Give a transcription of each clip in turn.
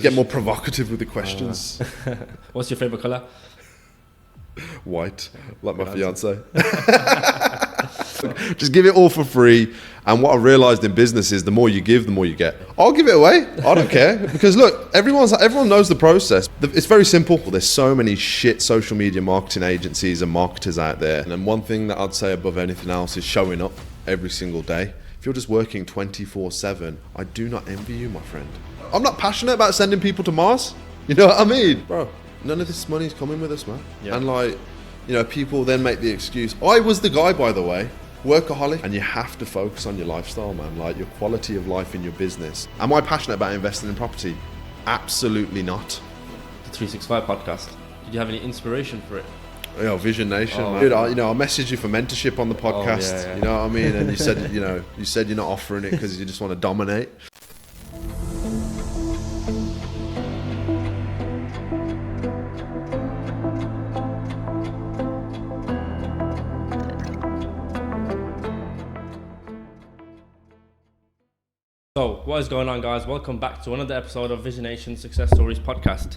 Get more provocative with the questions. What's your favorite color? White, like my fiance. Just give it all for free. And what I realized in business is the more you give, the more you get. I'll give it away. I don't care. Because look, everyone knows the process. It's very simple. There's so many shit social media marketing agencies and marketers out there. And then one thing that I'd say above anything else is showing up every single day. If you're just working 24/7, I do not envy you, my friend. I'm not passionate about sending people to Mars. You know what I mean? Bro, none of this money's coming with us, man. Yeah. And like, you know, people then make the excuse. I was the guy, by the way, workaholic. And you have to focus on your lifestyle, man. Like your quality of life in your business. Am I passionate about investing in property? Absolutely not. The 365 podcast. Did you have any inspiration for it? Yeah, Visionation, man. Dude, I messaged you for mentorship on the podcast. Yeah. You know what I mean? And you said, you said you're not offering it because you just want to dominate. So, what is going on, guys? Welcome back to another episode of Visionation Success Stories podcast.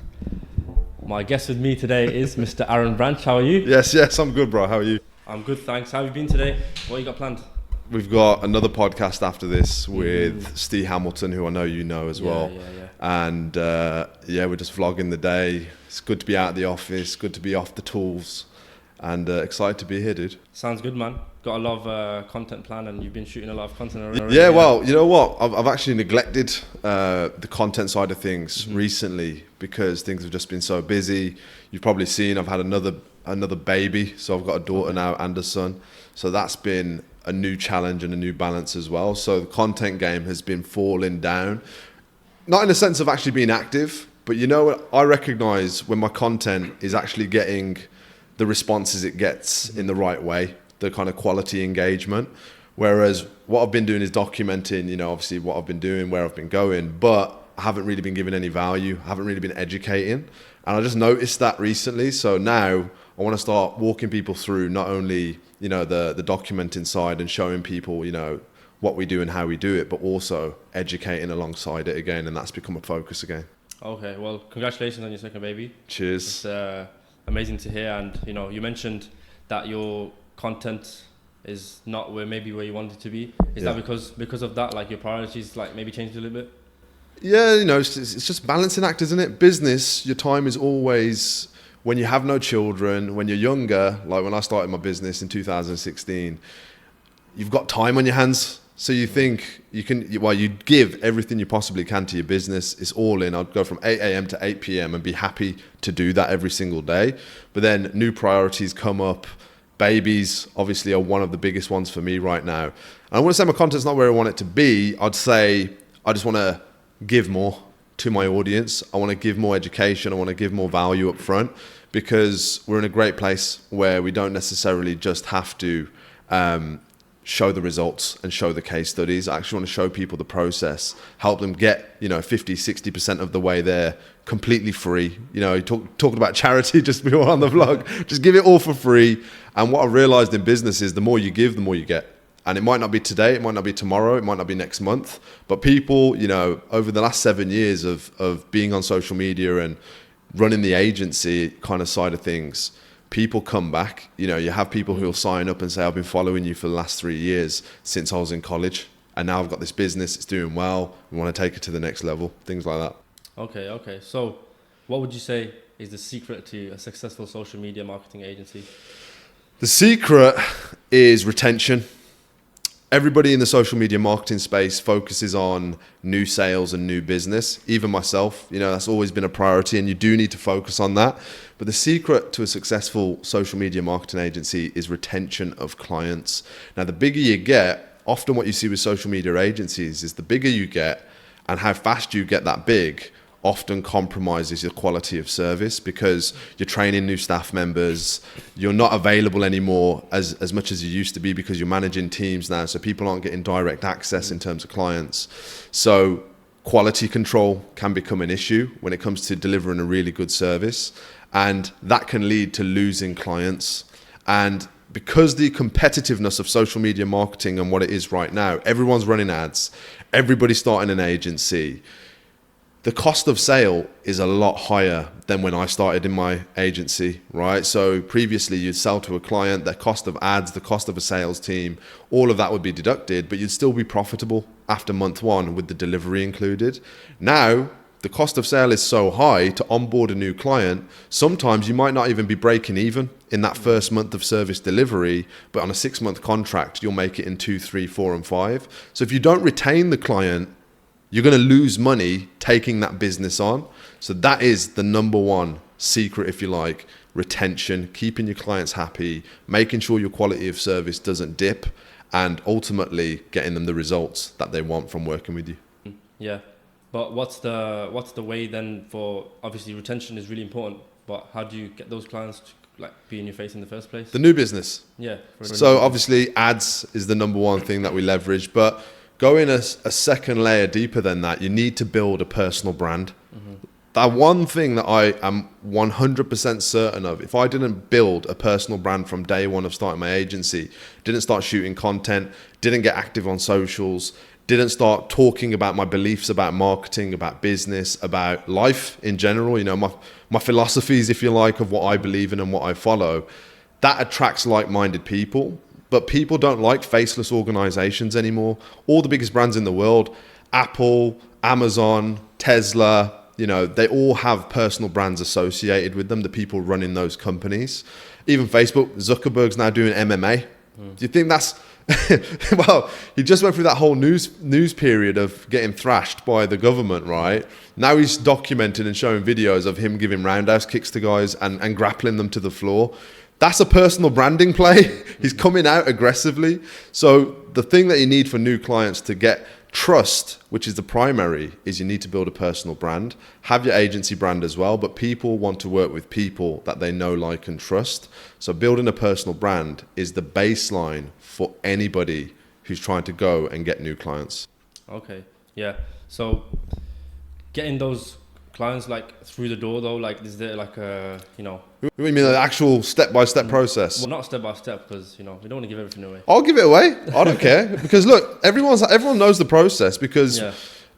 My guest with me today is Mr. Aaron Branch. How are you? Yes, I'm good, bro. How are you? I'm good, thanks. How have you been today? What you got planned? We've got another podcast after this with Steve Hamilton, who I know you know as well. Yeah. And we're just vlogging the day. It's good to be out of the office, good to be off the tools, and excited to be here, dude. Sounds good, man. Got a lot of content planned, and you've been shooting a lot of content already. Yeah, well, you know what? I've actually neglected the content side of things recently because things have just been so busy. You've probably seen I've had another baby, so I've got a daughter now and a son. So that's been a new challenge and a new balance as well. So the content game has been falling down, not in the sense of actually being active, but you know, I recognize when my content is actually getting the responses it gets in the right way, the kind of quality engagement. Whereas what I've been doing is documenting, obviously what I've been doing, where I've been going, but I haven't really been giving any value. I haven't really been educating. And I just noticed that recently. So now I want to start walking people through not only, the documenting side and showing people, what we do and how we do it, but also educating alongside it again. And that's become a focus again. Okay, well, congratulations on your second baby. Cheers. It's amazing to hear. And, you mentioned that your content is not where you want it to be. Is that because of that, like your priorities maybe changed a little bit? Yeah, it's just balancing act, isn't it? Business, your time is always, when you have no children, when you're younger, like when I started my business in 2016, you've got time on your hands. So you think you give everything you possibly can to your business. It's all in. I'd go from 8 a.m. to 8 p.m. and be happy to do that every single day. But then new priorities come up. Babies obviously are one of the biggest ones for me right now. And I want to say my content's not where I want it to be. I'd say I just want to give more to my audience. I want to give more education. I want to give more value up front because we're in a great place where we don't necessarily just have to show the results and show the case studies. I actually want to show people the process, help them get 50, 60% of the way there completely free. Talking about charity just before on the vlog, just give it all for free. And what I realized in business is the more you give, the more you get. And it might not be today, it might not be tomorrow, it might not be next month, but people, over the last 7 years of being on social media and running the agency kind of side of things, people come back. You have people who will sign up and say, I've been following you for the last 3 years since I was in college. And now I've got this business, it's doing well. We want to take it to the next level, things like that. Okay. So what would you say is the secret to a successful social media marketing agency? The secret is retention. Everybody in the social media marketing space focuses on new sales and new business. Even myself, that's always been a priority and you do need to focus on that. But the secret to a successful social media marketing agency is retention of clients. Now, the bigger you get, often what you see with social media agencies is the bigger you get and how fast you get that big often compromises your quality of service because you're training new staff members, you're not available anymore as much as you used to be because you're managing teams now, so people aren't getting direct access in terms of clients. So quality control can become an issue when it comes to delivering a really good service, and that can lead to losing clients. And because the competitiveness of social media marketing and what it is right now, everyone's running ads, everybody's starting an agency, the cost of sale is a lot higher than when I started in my agency, right? So previously you'd sell to a client, the cost of ads, the cost of a sales team, all of that would be deducted, but you'd still be profitable after month one with the delivery included. Now, the cost of sale is so high to onboard a new client, sometimes you might not even be breaking even in that first month of service delivery, but on a 6-month contract, you'll make it in 2, 3, 4, and 5. So if you don't retain the client, you're going to lose money taking that business on. So that is the number one secret, if you like, retention, keeping your clients happy, making sure your quality of service doesn't dip, and ultimately getting them the results that they want from working with you. Yeah. But what's the way then for, obviously retention is really important, but how do you get those clients to like be in your face in the first place? The new business. Yeah. So obviously ads is the number one thing that we leverage, but going a second layer deeper than that, you need to build a personal brand. That one thing that I am 100% certain of, if I didn't build a personal brand from day one of starting my agency, didn't start shooting content, didn't get active on socials, didn't start talking about my beliefs about marketing, about business, about life in general, you know, my philosophies, if you like, of what I believe in and what I follow, that attracts like-minded people. But people don't like faceless organizations anymore. All the biggest brands in the world, Apple, Amazon, Tesla, you know, they all have personal brands associated with them, the people running those companies. Even Facebook, Zuckerberg's now doing MMA. Do you think that's... well, he just went through that whole news period of getting thrashed by the government, right? Now he's documenting and showing videos of him giving roundhouse kicks to guys and grappling them to the floor. That's a personal branding play. He's coming out aggressively. So the thing that you need for new clients to get trust, which is the primary, is you need to build a personal brand. Have your agency brand as well, but people want to work with people that they know, like, and trust. So building a personal brand is the baseline for anybody who's trying to go and get new clients. Okay, yeah. So getting those clients like through the door though, like is there like a, you know... What do you mean, the actual step-by-step process? Well, not step-by-step, because, you know, we don't want to give everything away. I'll give it away. I don't care. Because look, everyone knows the process, because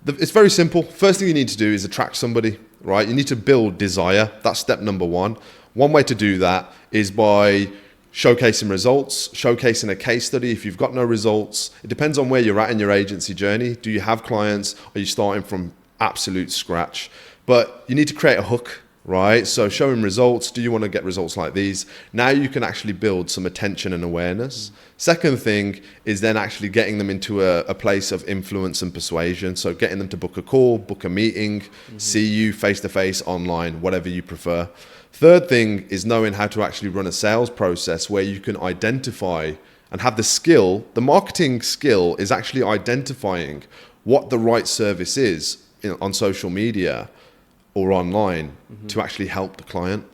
it's very simple. First thing you need to do is attract somebody, right? You need to build desire. That's step number one. One way to do that is by showcasing results, showcasing a case study. If you've got no results, it depends on where you're at in your agency journey. Do you have clients? Are you starting from absolute scratch? But you need to create a hook, right? So showing results. Do you want to get results like these? Now you can actually build some attention and awareness. Second thing is then actually getting them into a place of influence and persuasion. So getting them to book a call, book a meeting, see you face-to-face, online, whatever you prefer. Third thing is knowing how to actually run a sales process where you can identify and have the skill. The marketing skill is actually identifying what the right service is on social media or online to actually help the client.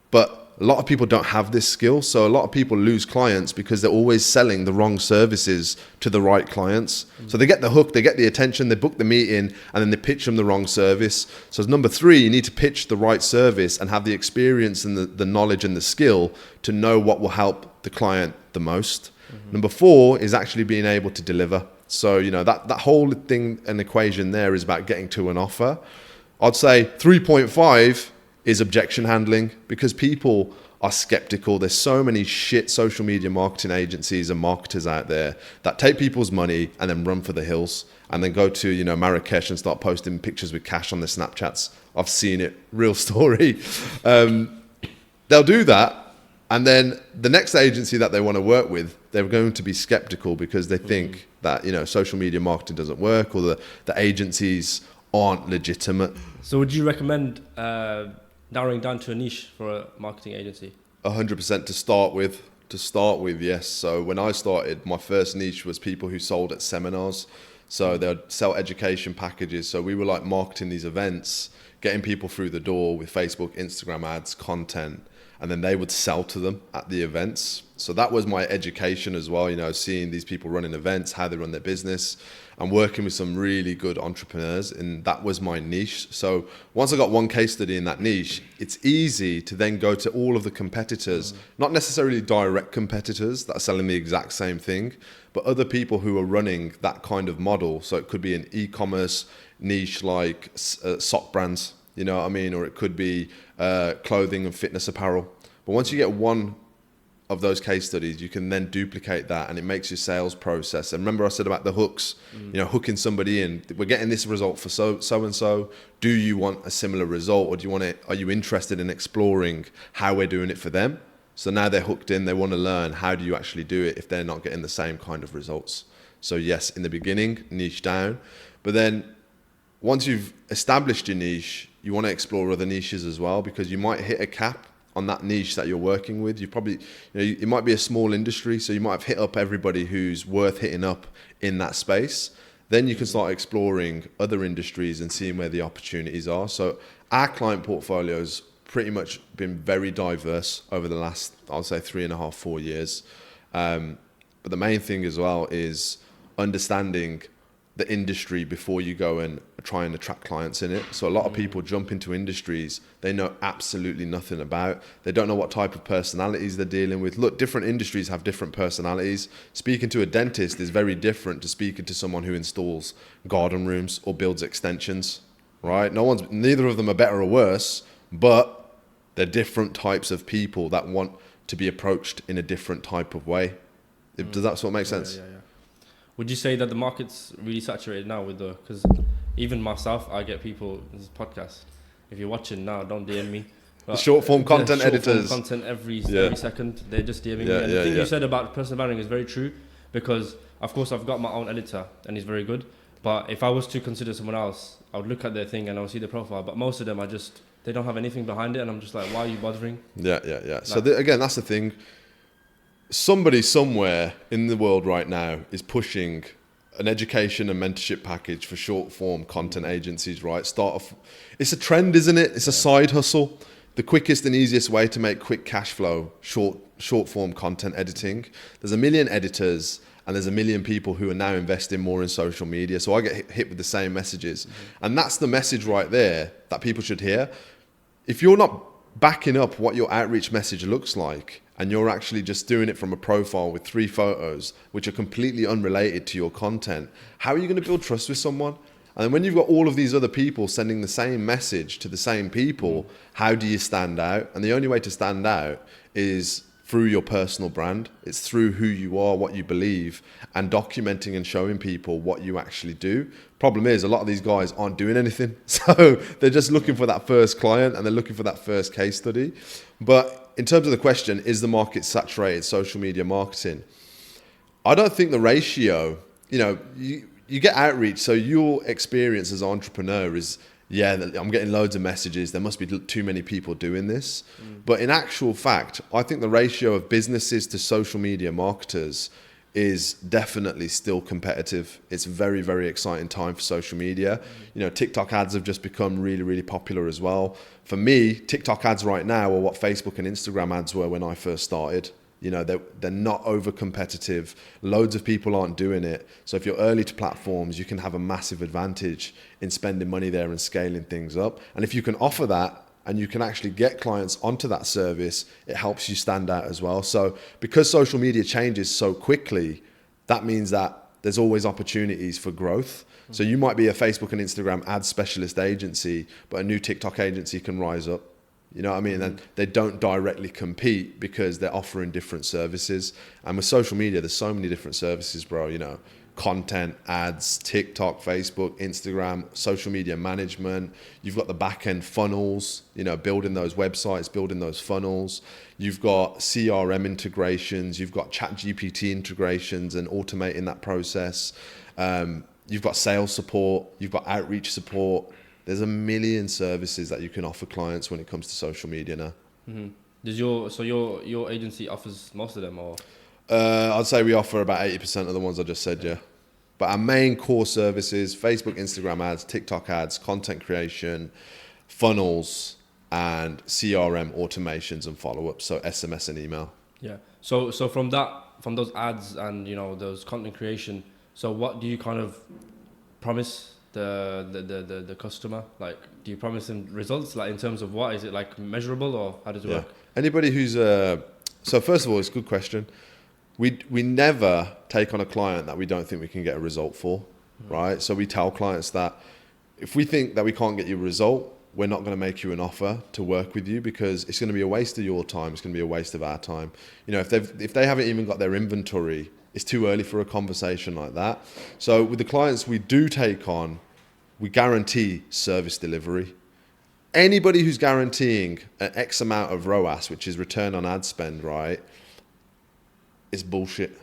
But a lot of people don't have this skill. So a lot of people lose clients because they're always selling the wrong services to the right clients. So they get the hook, they get the attention, they book the meeting, and then they pitch them the wrong service. So number three, you need to pitch the right service and have the experience and the knowledge and the skill to know what will help the client the most. Number four is actually being able to deliver. So, you know, that whole thing and equation there is about getting to an offer. I'd say 3.5 is objection handling, because people are skeptical. There's so many shit social media marketing agencies and marketers out there that take people's money and then run for the hills and then go to, you know, Marrakesh and start posting pictures with cash on their Snapchats. I've seen it, real story. They'll do that. And then the next agency that they want to work with, they're going to be skeptical because they think that, you know, social media marketing doesn't work, or the agencies aren't legitimate. So would you recommend narrowing down to a niche for a marketing agency? 100% to start with, yes. So when I started, my first niche was people who sold at seminars. So they'd sell education packages. So we were like marketing these events, getting people through the door with Facebook, Instagram ads, content, and then they would sell to them at the events. So that was my education as well, you know, seeing these people running events, how they run their business, and working with some really good entrepreneurs. And that was my niche. So once I got one case study in that niche, it's easy to then go to all of the competitors, not necessarily direct competitors that are selling the exact same thing, but other people who are running that kind of model. So it could be in e-commerce, niche like sock brands, you know what I mean? Or it could be clothing and fitness apparel. But once you get one of those case studies, you can then duplicate that, and it makes your sales process. And remember I said about the hooks, you know, hooking somebody in. We're getting this result for so and so. Do you want a similar result, or do you want it? Are you interested in exploring how we're doing it for them? So now they're hooked in. They want to learn how do you actually do it if they're not getting the same kind of results. So yes, in the beginning, niche down, but then once you've established your niche, you want to explore other niches as well, because you might hit a cap on that niche that you're working with. You probably, you know, it might be a small industry, so you might have hit up everybody who's worth hitting up in that space. Then you can start exploring other industries and seeing where the opportunities are. So our client portfolio's pretty much been very diverse over the last, I'll say 3.5, 4 years. But the main thing as well is understanding the industry before you go and try and attract clients in it. So a lot of people jump into industries they know absolutely nothing about. They don't know what type of personalities they're dealing with. Look, different industries have different personalities. Speaking to a dentist is very different to speaking to someone who installs garden rooms or builds extensions, right? Neither of them are better or worse, but they're different types of people that want to be approached in a different type of way. Does that sort of make sense? Yeah. Would you say that the market's really saturated now with because even myself, I get people in this podcast. If you're watching now, don't DM me. The short form content editors. Content every second, they're just DMing me. And the thing you said about persevering is very true, because of course I've got my own editor and he's very good. But if I was to consider someone else, I would look at their thing and I would see the profile. But most of them they don't have anything behind it, and I'm just like, why are you bothering? Yeah. Like, so again, that's the thing. Somebody somewhere in the world right now is pushing an education and mentorship package for short form content agencies, right? It's a trend, isn't it? It's a side hustle. The quickest and easiest way to make quick cash flow, short form content editing. There's 1 million editors and there's 1 million people who are now investing more in social media. So I get hit with the same messages. And that's the message right there that people should hear. If you're not backing up what your outreach message looks like, and you're actually just doing it from a profile with 3 photos, which are completely unrelated to your content, how are you going to build trust with someone? And when you've got all of these other people sending the same message to the same people, how do you stand out? And the only way to stand out is through your personal brand. It's through who you are, what you believe, and documenting and showing people what you actually do. Problem is, a lot of these guys aren't doing anything. So they're just looking for that first client and they're looking for that first case study. But in terms of the question, is the market saturated, social media marketing? I don't think the ratio, you get outreach. So your experience as an entrepreneur is, I'm getting loads of messages. There must be too many people doing this. But in actual fact, I think the ratio of businesses to social media marketers is definitely still competitive. It's a very, very exciting time for social media. TikTok ads have just become really, really popular as well. For me, TikTok ads right now are what Facebook and Instagram ads were when I first started. They're not over competitive. Loads of people aren't doing it. So if you're early to platforms, you can have a massive advantage in spending money there and scaling things up. And if you can offer that and you can actually get clients onto that service, it helps you stand out as well. So because social media changes so quickly, that means that there's always opportunities for growth. So you might be a Facebook and Instagram ad specialist agency, but a new TikTok agency can rise up. You know what I mean? And they don't directly compete because they're offering different services. And with social media, there's so many different services, bro. Content, ads, TikTok, Facebook, Instagram, social media management. You've got the back end funnels, building those websites, building those funnels. You've got CRM integrations. You've got ChatGPT integrations and automating that process. You've got sales support. You've got outreach support. There's 1 million services that you can offer clients when it comes to social media now. Mm-hmm. Your agency offers most of them, or? I'd say we offer about 80% of the ones I just said, yeah. But our main core services: Facebook, Instagram ads, TikTok ads, content creation, funnels, and CRM automations and follow-ups, so SMS and email. Yeah. So from those ads and those content creation, so what do you kind of promise the customer? Like, do you promise them results? Like, in terms of what is it, like measurable, or how does it work? Anybody who's so first of all, it's a good question. We never take on a client that we don't think we can get a result for, right? So we tell clients that if we think that we can't get you a result, we're not going to make you an offer to work with you, because it's going to be a waste of your time. It's going to be a waste of our time. You know, if they haven't even got their inventory, it's too early for a conversation like that. So with the clients we do take on, we guarantee service delivery. Anybody who's guaranteeing an X amount of ROAS, which is return on ad spend, right, is bullshit,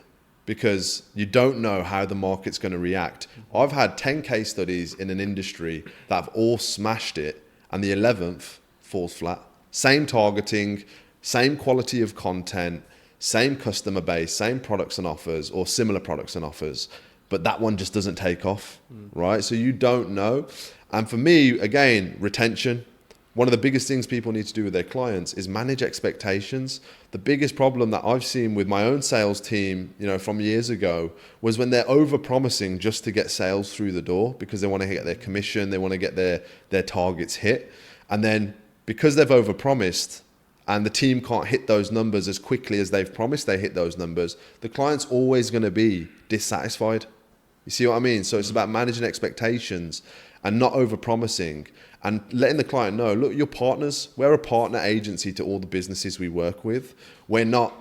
because you don't know how the market's going to react. I've had 10 case studies in an industry that have all smashed it, and the 11th falls flat. Same targeting, same quality of content, same customer base, same products and offers, or similar products and offers, but that one just doesn't take off, right? So you don't know. And for me, again, retention. One of the biggest things people need to do with their clients is manage expectations. The biggest problem that I've seen with my own sales team, you know, from years ago, was when they're over-promising just to get sales through the door, because they want to get their commission, they want to get their targets hit. And then because they've over-promised and the team can't hit those numbers as quickly as they've promised they hit those numbers, the client's always going to be dissatisfied. You see what I mean? So it's about managing expectations and not over-promising, and letting the client know, look, you're partners. We're a partner agency to all the businesses we work with. We're not,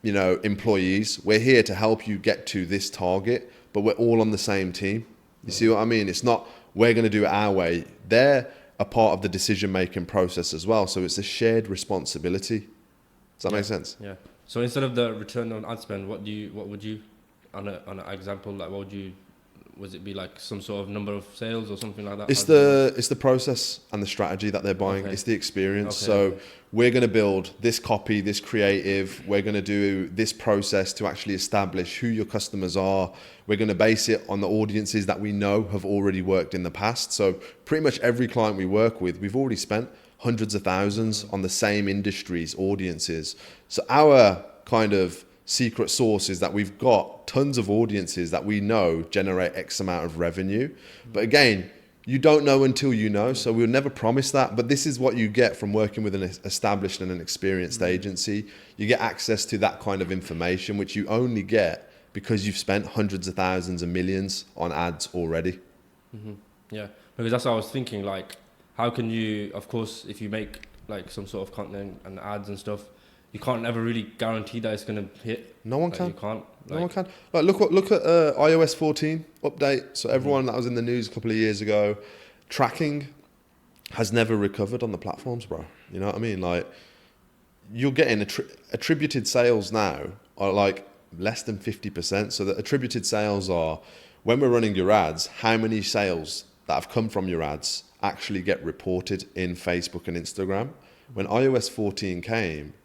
you know, employees. We're here to help you get to this target, but we're all on the same team. You see what I mean? It's not, we're going to do it our way. They're a part of the decision-making process as well. So it's a shared responsibility. Does that make sense? Yeah. So instead of the return on ad spend, what would you, on an example, like was it be like some sort of number of sales or something like that? It's the process and the strategy that they're buying. Okay. It's the experience. We're going to build this copy, this creative. We're going to do this process to actually establish who your customers are. We're going to base it on the audiences that we know have already worked in the past. So pretty much every client we work with, we've already spent hundreds of thousands on the same industries, audiences. So our kind of secret sauce is that we've got tons of audiences that we know generate X amount of revenue. But again, you don't know until you know, so we'll never promise that. But this is what you get from working with an established and an experienced agency. You get access to that kind of information, which you only get because you've spent hundreds of thousands and millions on ads already. Mm-hmm. Yeah, because that's what I was thinking, like, how can you, of course, if you make like some sort of content and ads and stuff, you can't ever really guarantee that it's going to hit. No one can. You can't. No one can. Like, look at iOS 14 update. So everyone that was in the news a couple of years ago, tracking has never recovered on the platforms, bro. You know what I mean? Like, you're getting attributed sales now are like less than 50%. So the attributed sales are, when we're running your ads, how many sales that have come from your ads actually get reported in Facebook and Instagram. When iOS 14 came,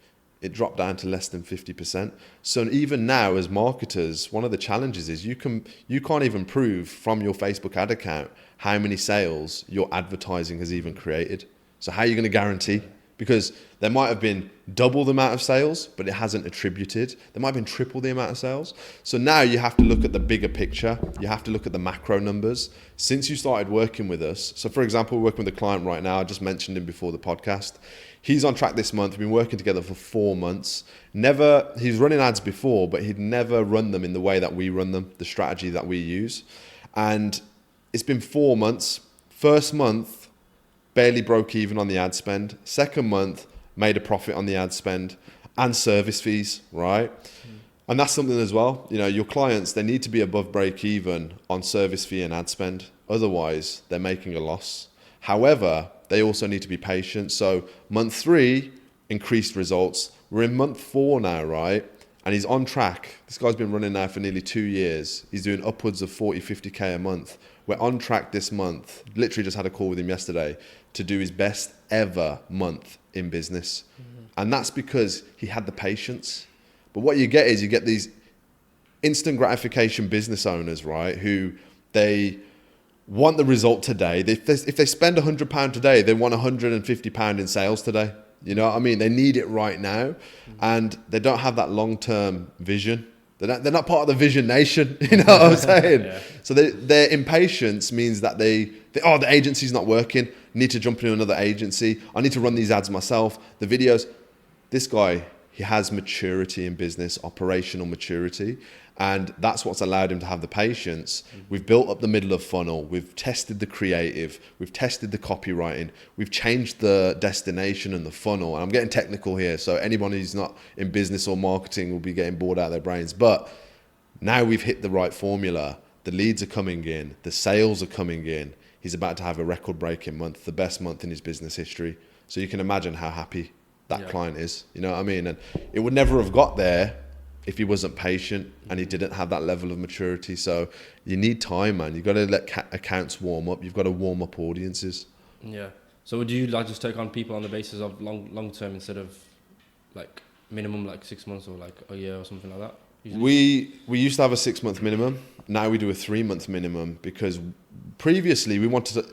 it dropped down to less than 50%. So even now, as marketers, one of the challenges is you can't even prove from your Facebook ad account how many sales your advertising has even created. So how are you going to guarantee? Because there might have been double the amount of sales, but it hasn't attributed. There might have been triple the amount of sales. So now you have to look at the bigger picture. You have to look at the macro numbers. Since you started working with us, so for example, we're working with a client right now. I just mentioned him before the podcast. He's on track this month. We've been working together for 4 months. He's running ads before, but he'd never run them in the way that we run them, the strategy that we use. And it's been 4 months. First month, barely broke even on the ad spend. Second month, made a profit on the ad spend and service fees, right? And that's something as well. You know, your clients, they need to be above break even on service fee and ad spend. Otherwise, they're making a loss. However, they also need to be patient. So month 3, increased results. We're in month 4 now, right? And he's on track. This guy's been running now for nearly 2 years. He's doing upwards of 40, 50K a month. We're on track this month. Literally just had a call with him yesterday to do his best ever month in business. And that's because he had the patience. But what you get is you get these instant gratification business owners, right? Who they want the result today. If they spend £100 today, they want £150 in sales today. You know what I mean? They need it right now, and they don't have that long-term vision. They're not part of the Visionation. You know what I'm saying? Yeah. So their impatience means that the agency's not working. I need to jump into another agency. I need to run these ads myself. The videos. This guy, he has maturity in business, operational maturity. And that's what's allowed him to have the patience. We've built up the middle of funnel. We've tested the creative. We've tested the copywriting. We've changed the destination and the funnel. And I'm getting technical here, so anyone who's not in business or marketing will be getting bored out of their brains. But now we've hit the right formula. The leads are coming in. The sales are coming in. He's about to have a record-breaking month, the best month in his business history. So you can imagine how happy that client is. You know what I mean? And it would never have got there if he wasn't patient and he didn't have that level of maturity. So you need time, man. You've got to let accounts warm up. You've got to warm up audiences. Yeah. So would you like just take on people on the basis of long term instead of like minimum like 6 months or like a year or something like that? Usually? We used to have a 6 month minimum. Now we do a 3 month minimum, because previously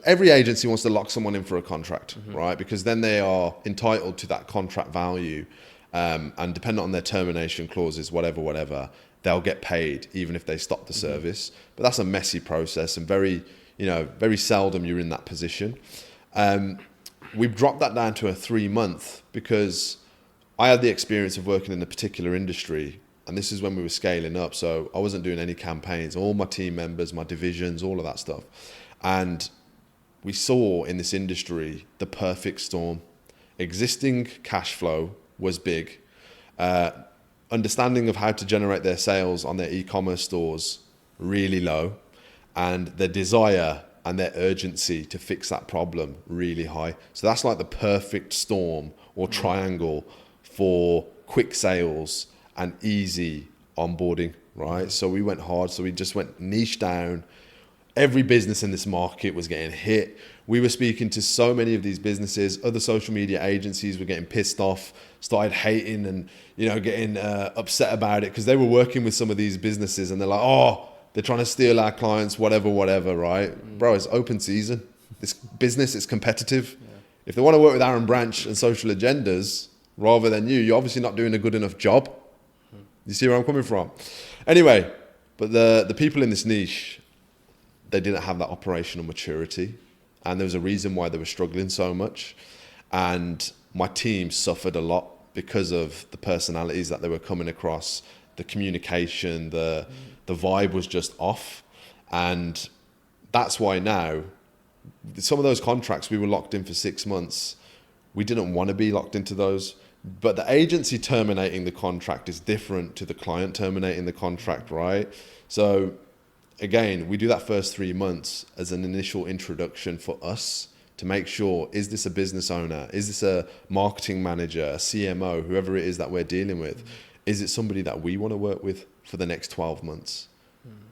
every agency wants to lock someone in for a contract, right? Because then they are entitled to that contract value. And depending on their termination clauses, whatever, they'll get paid even if they stop the service. But that's a messy process, and very seldom you're in that position. We've dropped that down to a 3 month because I had the experience of working in a particular industry, and this is when we were scaling up. So I wasn't doing any campaigns, all my team members, my divisions, all of that stuff. And we saw in this industry the perfect storm. Existing cash flow was big. Understanding of how to generate their sales on their e-commerce stores, really low. And their desire and their urgency to fix that problem, really high. So that's like the perfect storm or triangle for quick sales and easy onboarding, right? So we went hard. So we just went niche down. Every business in this market was getting hit. We were speaking to so many of these businesses. Other social media agencies were getting pissed off, started hating and, getting upset about it, because they were working with some of these businesses and they're like, oh, they're trying to steal our clients, whatever, right? Bro, it's open season. This business is competitive. Yeah. If they want to work with Aaron Branch and social agendas rather than you're obviously not doing a good enough job. You see where I'm coming from? Anyway, but the people in this niche, they didn't have that operational maturity. And there was a reason why they were struggling so much. And my team suffered a lot because of the personalities that they were coming across, the communication, the vibe was just off. And that's why now, some of those contracts, we were locked in for 6 months. We didn't want to be locked into those. But the agency terminating the contract is different to the client terminating the contract, right? So again, we do that first 3 months as an initial introduction for us to make sure, is this a business owner? Is this a marketing manager, a CMO, whoever it is that we're dealing with? Is it somebody that we want to work with for the next 12 months?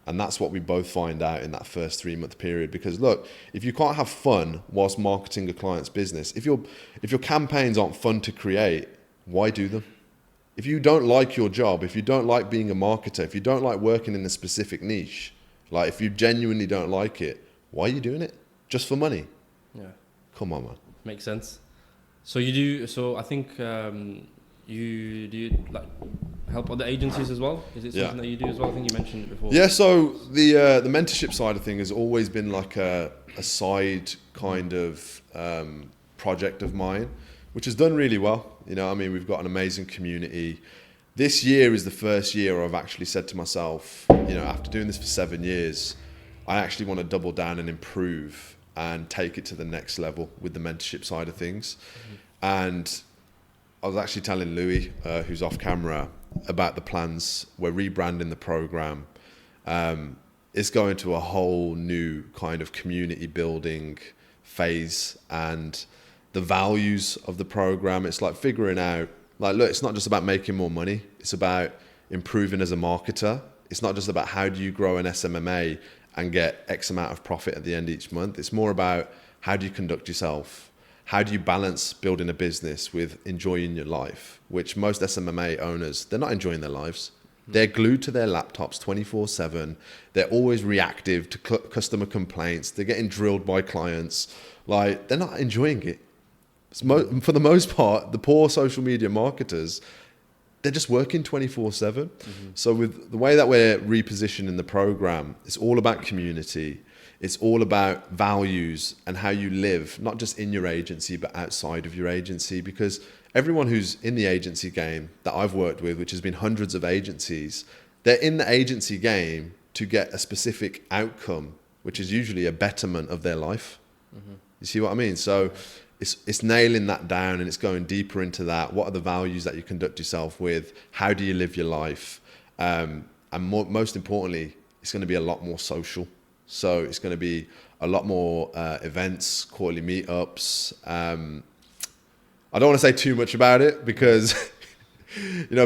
And that's what we both find out in that first 3 month period. Because look, if you can't have fun whilst marketing a client's business, if your campaigns aren't fun to create, why do them? If you don't like your job, if you don't like being a marketer, if you don't like working in a specific niche, like if you genuinely don't like it, why are you doing it? Just for money? Yeah. Come on, man. Makes sense. So you do. So I think you do like help other agencies as well. Is it something that you do as well? I think you mentioned it before. Yeah. So the mentorship side of thing has always been like a side kind of project of mine, which has done really well. We've got an amazing community. This year is the first year I've actually said to myself, after doing this for 7 years, I actually want to double down and improve and take it to the next level with the mentorship side of things. And I was actually telling Louis, who's off camera, about the plans. We're rebranding the program. It's going to a whole new kind of community building phase, and the values of the program. It's like figuring out, like, look, it's not just about making more money. It's about improving as a marketer. It's not just about how do you grow an SMMA and get X amount of profit at the end each month. It's more about how do you conduct yourself? How do you balance building a business with enjoying your life? Which most SMMA owners, they're not enjoying their lives. They're glued to their laptops 24/7. They're always reactive to customer complaints. They're getting drilled by clients. Like, they're not enjoying it. For the most part, the poor social media marketers, they're just working 24/7. So with the way that we're repositioning the program, it's all about community. It's all about values and how you live, not just in your agency, but outside of your agency. Because everyone who's in the agency game that I've worked with, which has been hundreds of agencies, they're in the agency game to get a specific outcome, which is usually a betterment of their life. Mm-hmm. You see what I mean? So it's nailing that down, and it's going deeper into that. What are the values that you conduct yourself with? How do you live your life? And most importantly, it's going to be a lot more social. So it's going to be a lot more events, quarterly meetups. I don't want to say too much about it because,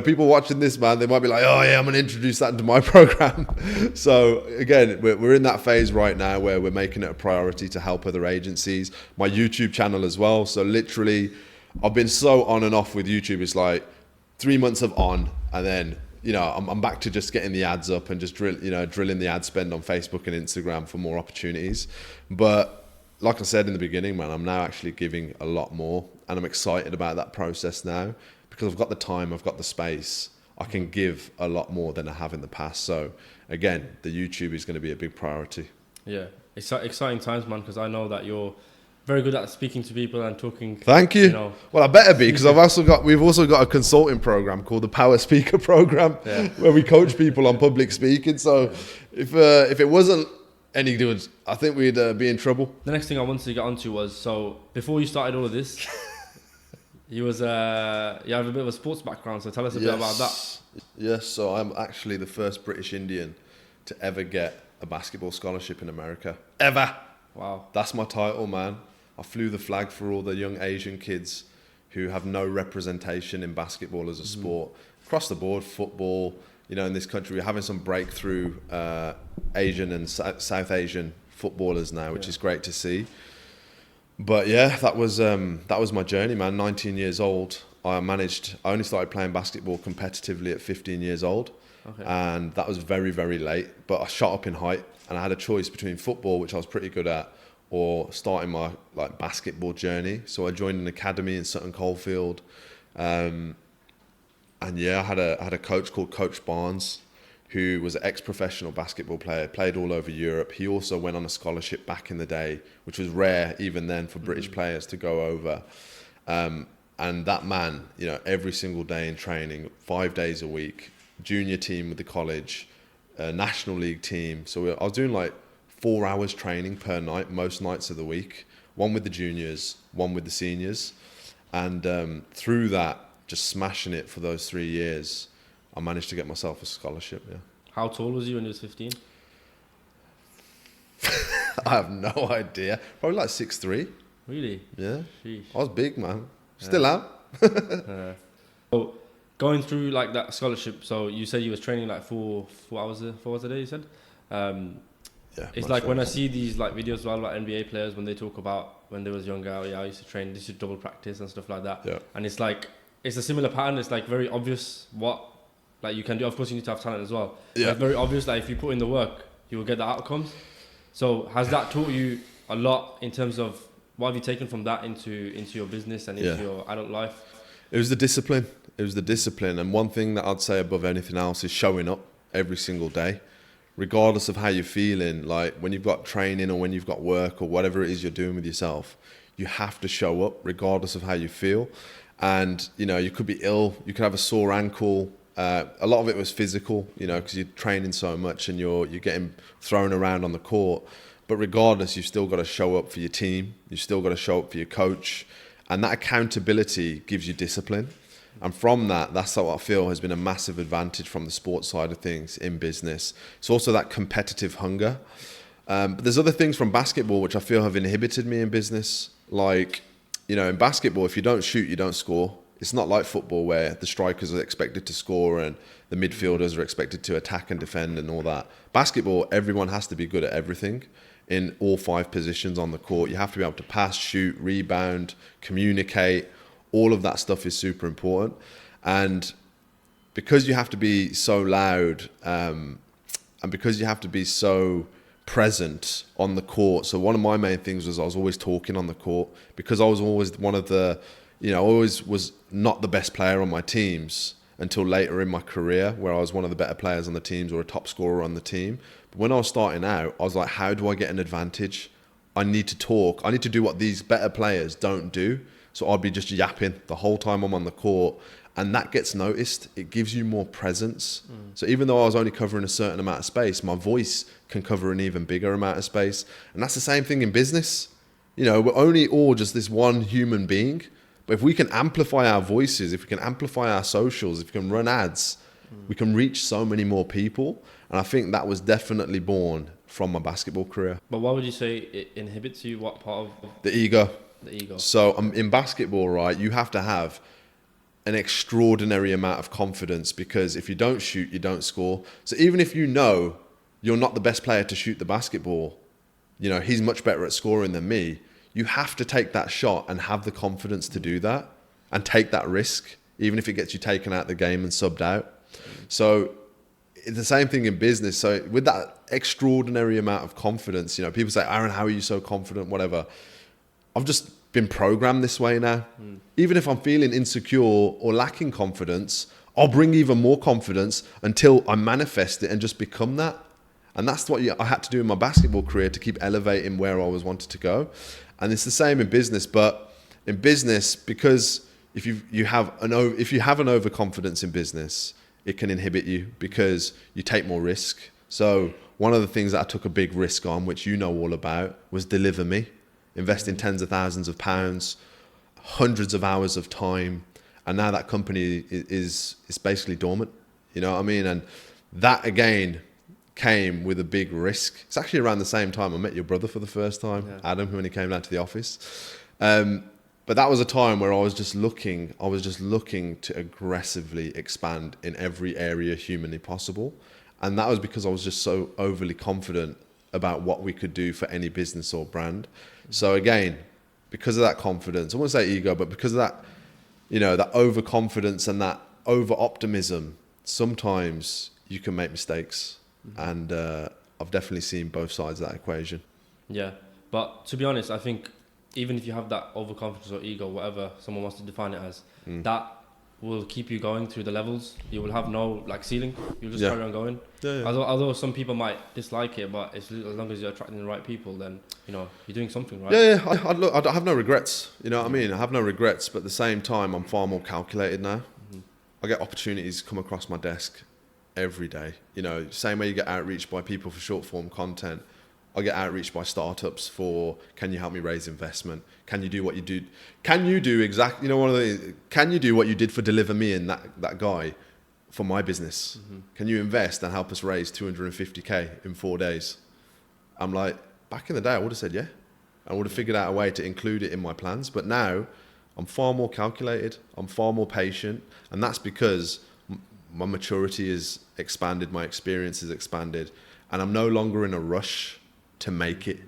people watching this, man, they might be like, oh yeah, I'm going to introduce that into my program. So again, we're in that phase right now where we're making it a priority to help other agencies. My YouTube channel as well. So literally, I've been so on and off with YouTube. It's like 3 months of on, and then I'm back to just getting the ads up and just drilling the ad spend on Facebook and Instagram for more opportunities. But like I said in the beginning, man, I'm now actually giving a lot more, and I'm excited about that process now because I've got the time, I've got the space. I can give a lot more than I have in the past. So again, the YouTube is going to be a big priority. Yeah, it's exciting times, man, because I know that you're very good at speaking to people and talking. Thank you. Well, I better be, because we've also got a consulting program called the Power Speaker Program, where we coach people on public speaking. So if it wasn't any good, I think we'd be in trouble. The next thing I wanted to get onto was, so before you started all of this, you have a bit of a sports background. So tell us a bit about that. Yes. So I'm actually the first British Indian to ever get a basketball scholarship in America. Ever. Wow. That's my title, man. I flew the flag for all the young Asian kids who have no representation in basketball as a sport. Across the board, football, in this country, we're having some breakthrough Asian and South Asian footballers now, which is great to see. But yeah, that was my journey, man. 19 years old. I only started playing basketball competitively at 15 years old. Okay. And that was very, very late. But I shot up in height, and I had a choice between football, which I was pretty good at, or starting my basketball journey. So I joined an academy in Sutton Coldfield, and I had a coach called Coach Barnes, who was an ex-professional basketball player, played all over Europe. He also went on a scholarship back in the day, which was rare even then for British players to go over. And that man, every single day in training, 5 days a week, junior team with the college, national league team. So I was doing 4 hours training per night, most nights of the week, one with the juniors, one with the seniors. And through that, just smashing it for those 3 years, I managed to get myself a scholarship, yeah. How tall was you when you was 15? I have no idea. Probably 6'3". Really? Yeah. Sheesh. I was big, man. Still am. So going through that scholarship, so you said you was training 4 hours a day, you said? Yeah, it's when I see these videos as well about NBA players when they talk about when they was younger, I used to train, this is double practice and stuff like that. Yeah. And it's it's a similar pattern. It's very obvious what you can do. Of course, you need to have talent as well. Yeah. It's very obvious that if you put in the work, you will get the outcomes. So has that taught you a lot in terms of what have you taken from that into your business and into your adult life? It was the discipline. And one thing that I'd say above anything else is showing up every single day, regardless of how you're feeling. When you've got training or when you've got work or whatever it is you're doing with yourself, you have to show up regardless of how you feel. And, you could be ill, you could have a sore ankle. A lot of it was physical, because you're training so much and you're getting thrown around on the court. But regardless, you've still got to show up for your team. You've still got to show up for your coach. And that accountability gives you discipline. And from that's what I feel has been a massive advantage from the sports side of things in business. It's also that competitive hunger. But there's other things from basketball which I feel have inhibited me in business. In basketball, if you don't shoot, you don't score. It's not like football where the strikers are expected to score and the midfielders are expected to attack and defend and all that. Basketball, everyone has to be good at everything in all 5 positions on the court. You have to be able to pass, shoot, rebound, communicate. All of that stuff is super important. And because you have to be so loud and because you have to be so present on the court. So one of my main things was I was always talking on the court because I was always one of the, I always was not the best player on my teams. until later in my career, where I was one of the better players on the teams or a top scorer on the team. But when I was starting out, I was like, how do I get an advantage? I need to talk. I need to do what these better players don't do. So I'd be just yapping the whole time I'm on the court. And that gets noticed. It gives you more presence. So even though I was only covering a certain amount of space, my voice can cover an even bigger amount of space. And that's the same thing in business. You know, we're only all just this one human being. But if we can amplify our voices, if we can amplify our socials, if we can run ads, we can reach so many more people. And I think that was definitely born from my basketball career. But why would you say it inhibits you? What part of the ego? The ego. So in basketball, right, you have to have an extraordinary amount of confidence, because if you don't shoot, you don't score. So even if you know you're not the best player to shoot the basketball, you know, he's much better at scoring than me, you have to take that shot and have the confidence to do that and take that risk, even if it gets you taken out of the game and subbed out. So it's the same thing in business. So with that extraordinary amount of confidence, you know, people say, Aaron, how are you so confident? Whatever. I've just been programmed this way now. Even if I'm feeling insecure or lacking confidence, I'll bring even more confidence until I manifest it and just become that. And that's what I had to do in my basketball career to keep elevating where I was wanted to go. And it's the same in business, but in business, because if you have an overconfidence in business, it can inhibit you because you take more risk. So one of the things that I took a big risk on, which you know all about, was Deliver Me. Investing tens of thousands of pounds, hundreds of hours of time, and now that company is basically dormant. You know what I mean? And that again came with a big risk. It's actually around the same time I met your brother for the first time, Adam, when he came down to the office. But that was a time where I was just looking to aggressively expand in every area humanly possible. And that was because I was just so overly confident about what we could do for any business or brand. So again, because of that confidence, I won't say ego, but because of that, you know, that overconfidence and that over optimism, sometimes you can make mistakes. And I've definitely seen both sides of that equation. Yeah, but to be honest, I think even if you have that overconfidence or ego, whatever someone wants to define it as, that will keep you going through the levels. You will have no ceiling. You'll just carry on going. Yeah. Although some people might dislike it, but as long as you're attracting the right people, then you know you're doing something right. I have no regrets. You know what I mean? I have no regrets, but at the same time, I'm far more calculated now. I get opportunities come across my desk every day. You know, same way you get outreached by people for short form content, I get outreached by startups for, can you help me raise investment? Can you do what you do? Can you do exactly, you know, can you do what you did for Deliver Me and that guy for my business? Can you invest and help us raise 250K in 4 days? I'm like, back in the day, I would have said, yeah. I would have figured out a way to include it in my plans. But now I'm far more calculated. I'm far more patient. And that's because my maturity is expanded. My experience is expanded. And I'm no longer in a rush to make it.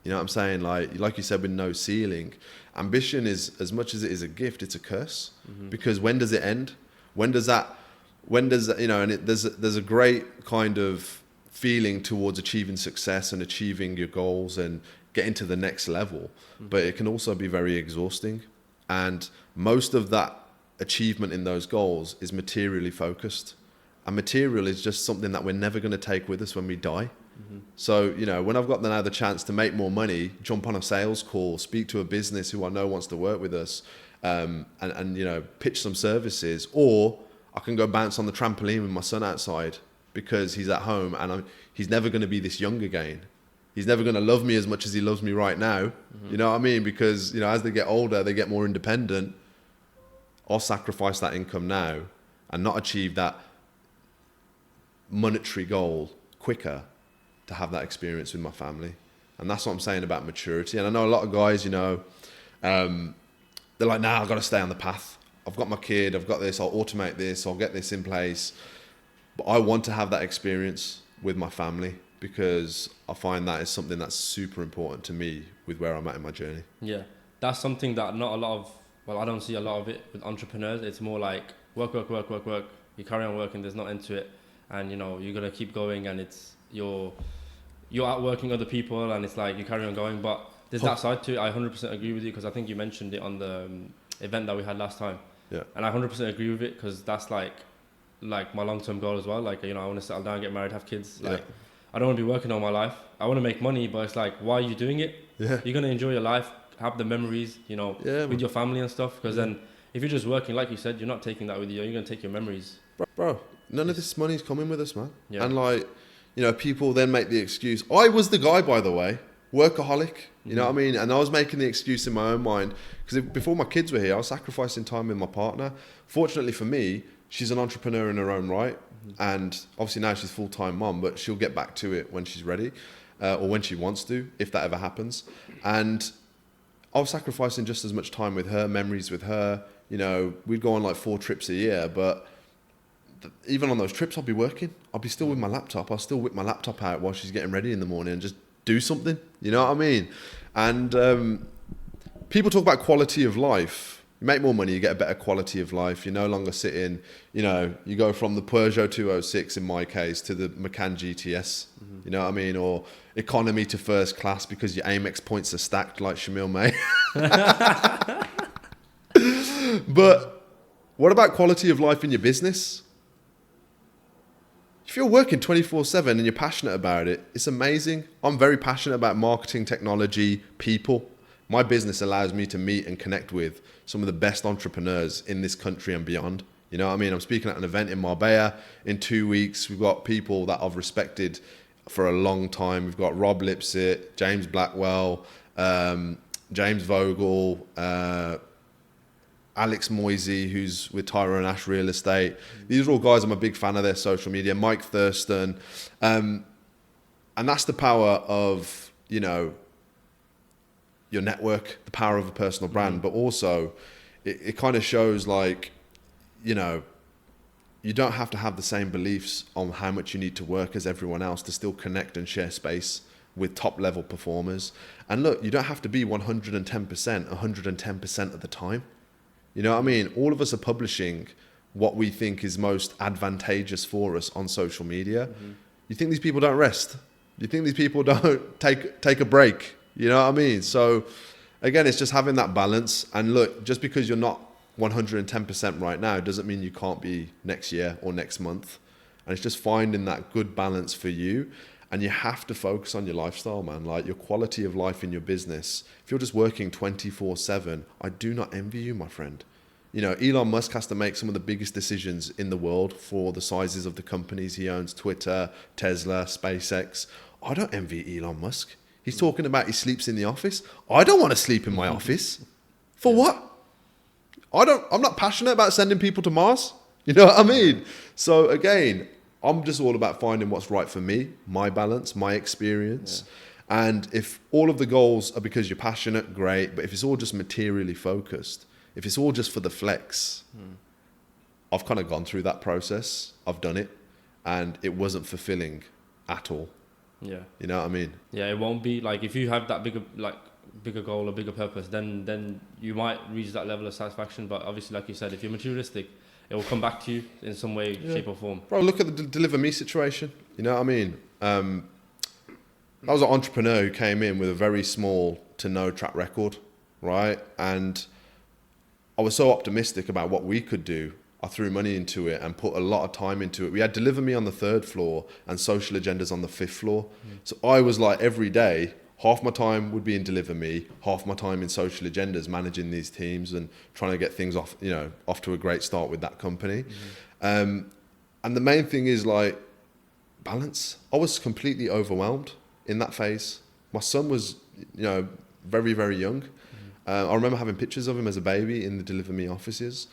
You know what I'm saying? Like you said, with no ceiling. Ambition is, as much as it is a gift, it's a curse. Because when does it end? When does you know, and there's a great kind of feeling towards achieving success and achieving your goals and getting to the next level. But it can also be very exhausting. And most of that achievement in those goals is materially focused. And material is just something that we're never going to take with us when we die. So, you know, when I've got now the chance to make more money, jump on a sales call, speak to a business who I know wants to work with us, and you know, pitch some services, or I can go bounce on the trampoline with my son outside because he's at home and he's never going to be this young again. He's never going to love me as much as he loves me right now. You know what I mean? Because, you know, as they get older, they get more independent. I'll sacrifice that income now and not achieve that monetary goal quicker to have that experience with my family. And that's what I'm saying about maturity. And I know a lot of guys, you know, they're like, nah, I've got to stay on the path. I've got my kid, I've got this, I'll automate this, I'll get this in place. But I want to have that experience with my family because I find that is something that's super important to me with where I'm at in my journey. Yeah, that's something that not a lot of, well, I don't see a lot of it with entrepreneurs. It's more like work. You carry on working, there's no end to it. And, you know, you're going to keep going and it's, you're outworking other people and it's like you carry on going. But there's that side too. I 100% agree with you because I think you mentioned it on the event that we had last time. Yeah. And I 100% agree with it because that's like like my long-term goal as well. Like, you know, I want to settle down, get married, have kids. Like, I don't want to be working all my life. I want to make money, but it's like, why are you doing it? Yeah. You're going to enjoy your life, have the memories, you know, with your family and stuff. Because then if you're just working, like you said, you're not taking that with you. You're going to take your memories. Bro, none of this money's coming with us, man. Yeah. And like, you know, people then make the excuse. I was the guy, by the way, workaholic. You know what I mean? And I was making the excuse in my own mind because before my kids were here, I was sacrificing time with my partner. Fortunately for me, she's an entrepreneur in her own right. And obviously now she's full-time mom, but she'll get back to it when she's ready or when she wants to, if that ever happens. And I was sacrificing just as much time with her, memories with her. You know, we'd go on like 4 trips a year, but even on those trips, I'll be working. I'll be still with my laptop. I'll still whip my laptop out while she's getting ready in the morning and just do something. You know what I mean? And people talk about quality of life. You make more money, you get a better quality of life. You're no longer sitting, you know, you go from the Peugeot 206 in my case to the Macan GTS, you know what I mean? Or economy to first class because your Amex points are stacked like Shamil May. But what about quality of life in your business? If you're working 24/7 and you're passionate about it, it's amazing. I'm very passionate about marketing, technology, people. My business allows me to meet and connect with some of the best entrepreneurs in this country and beyond. You know what I mean? I'm speaking at an event in Marbella in 2 weeks. We've got people that I've respected for a long time. We've got Rob Lipsett, James Blackwell, James Vogel, Alex Moisey, who's with Tyrone Ash Real Estate. These are all guys I'm a big fan of their social media. Mike Thurston. And that's the power of, you know, your network, the power of a personal brand, but also it kind of shows like, you know, you don't have to have the same beliefs on how much you need to work as everyone else to still connect and share space with top level performers. And look, you don't have to be 110% of the time. You know what I mean? All of us are publishing what we think is most advantageous for us on social media. You think these people don't rest? You think these people don't take a break? You know what I mean? So again, it's just having that balance. And look, just because you're not 110% right now doesn't mean you can't be next year or next month. And it's just finding that good balance for you. And you have to focus on your lifestyle, man. Like your quality of life in your business. If you're just working 24/7, I do not envy you, my friend. You know, Elon Musk has to make some of the biggest decisions in the world for the sizes of the companies he owns, Twitter, Tesla, SpaceX. I don't envy Elon Musk. He's talking about he sleeps in the office. I don't want to sleep in my office. For what? I'm not passionate about sending people to Mars. You know what I mean? So again, I'm just all about finding what's right for me, my balance, my experience. Yeah. And if all of the goals are because you're passionate, great. But if it's all just materially focused, if it's all just for the flex, I've kind of gone through that process. I've done it. And it wasn't fulfilling at all. Yeah. You know what I mean? Yeah, it won't be like if you have that bigger goal or bigger purpose, then you might reach that level of satisfaction. But obviously, like you said, if you're materialistic, it will come back to you in some way, shape or form. Bro, look at the Deliver Me situation. You know what I mean? I was an entrepreneur who came in with a very small to no track record, right? And I was so optimistic about what we could do. I threw money into it and put a lot of time into it. We had Deliver Me on the 3rd floor and Social Agendas on the 5th floor. So I was like every day, half my time would be in Deliver Me, half my time in Social Agendas, managing these teams and trying to get things off to a great start with that company. And the main thing is like balance. I was completely overwhelmed in that phase. My son was, you know, very, very young. I remember having pictures of him as a baby in the Deliver Me offices.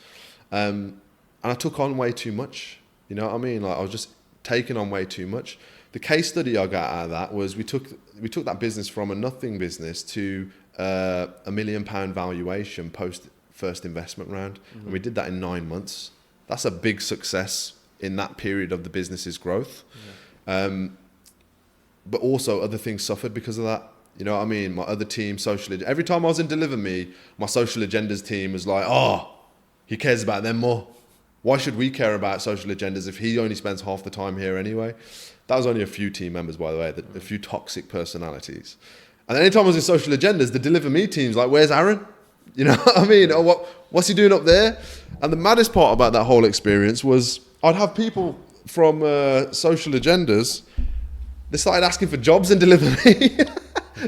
And I took on way too much. You know what I mean? Like I was just taking on way too much. The case study I got out of that was we took that business from a nothing business to a £1 million valuation post first investment round. And we did that in 9 months. That's a big success in that period of the business's growth. But also other things suffered because of that. You know what I mean? My other team, every time I was in Deliver Me, my Social Agendas team was like, oh, he cares about them more. Why should we care about Social Agendas if he only spends half the time here anyway? That was only a few team members, by the way, a few toxic personalities. And then anytime I was in Social Agendas, the Deliver Me team's like, where's Aaron? You know what I mean? Or what's he doing up there? And the maddest part about that whole experience was I'd have people from social agendas. They started asking for jobs in delivery.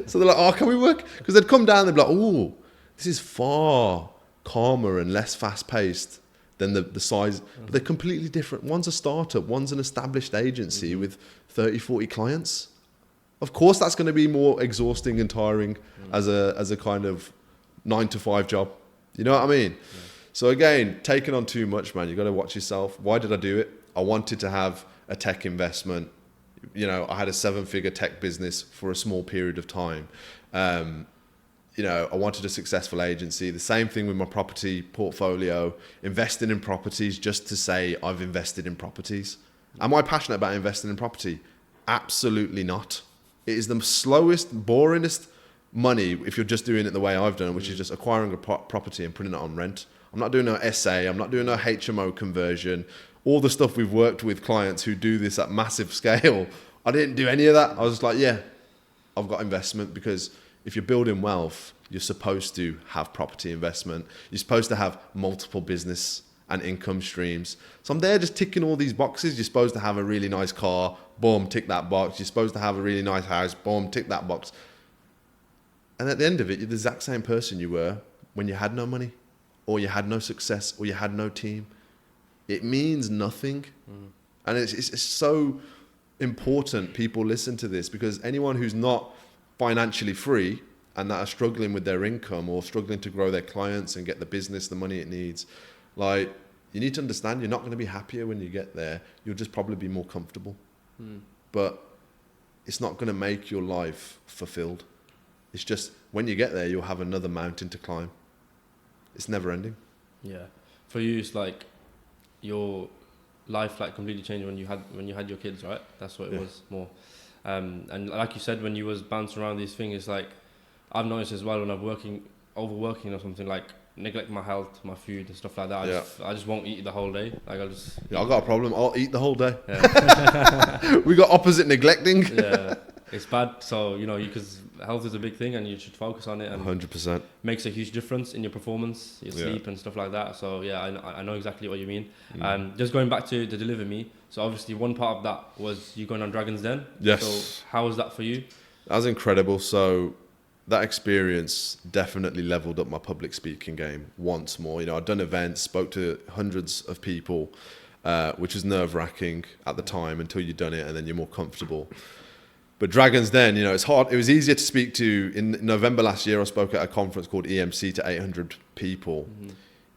So they're like, oh, can we work? Because they'd come down, they'd be like, oh, this is far calmer and less fast-paced than the size. But they're completely different. One's a startup, one's an established agency with 30, 40 clients. Of course, that's going to be more exhausting and tiring as a kind of 9-to-5 job. You know what I mean? Yeah. So again, taking on too much, man, you got to watch yourself. Why did I do it? I wanted to have a tech investment. You know, I had a 7-figure tech business for a small period of time. You know, I wanted a successful agency. The same thing with my property portfolio, investing in properties just to say I've invested in properties. Am I passionate about investing in property? Absolutely not. It is the slowest, boringest money if you're just doing it the way I've done, which is just acquiring a property and putting it on rent. I'm not doing no SA. I'm not doing no HMO conversion. All the stuff we've worked with clients who do this at massive scale, I didn't do any of that. I was just like, yeah, I've got investment, because if you're building wealth, you're supposed to have property investment. You're supposed to have multiple business and income streams. So I'm there just ticking all these boxes. You're supposed to have a really nice car, boom, tick that box. You're supposed to have a really nice house, boom, tick that box. And at the end of it, you're the exact same person you were when you had no money, or you had no success, or you had no team. It means nothing. And it's so important people listen to this, because anyone who's not financially free and that are struggling with their income or struggling to grow their clients and get the business, the money it needs, like, you need to understand you're not going to be happier when you get there. You'll just probably be more comfortable. But it's not going to make your life fulfilled. It's just when you get there, you'll have another mountain to climb. It's never ending. Yeah. For you, it's like your life like completely changed when you had your kids, right? That's what it was more. And like you said, when you was bouncing around these things, it's like I've noticed as well when I'm overworking or something, like neglect my health, my food and stuff like that. I just won't eat the whole day. Like I got a problem. I'll eat the whole day. Yeah. We got opposite neglecting. Yeah. It's bad. So, you know, because health is a big thing and you should focus on it. And 100%. Makes a huge difference in your performance, your sleep and stuff like that. So, yeah, I know exactly what you mean. Just going back to the Deliver Me. So, obviously, one part of that was you going on Dragon's Den. Yes. So, how was that for you? That was incredible. So, that experience definitely leveled up my public speaking game once more. You know, I'd done events, spoke to hundreds of people, which was nerve-wracking at the time until you'd done it and then you're more comfortable. But Dragon's Den, you know, it's hard. It was easier to speak to. In November last year, I spoke at a conference called EMC to 800 people.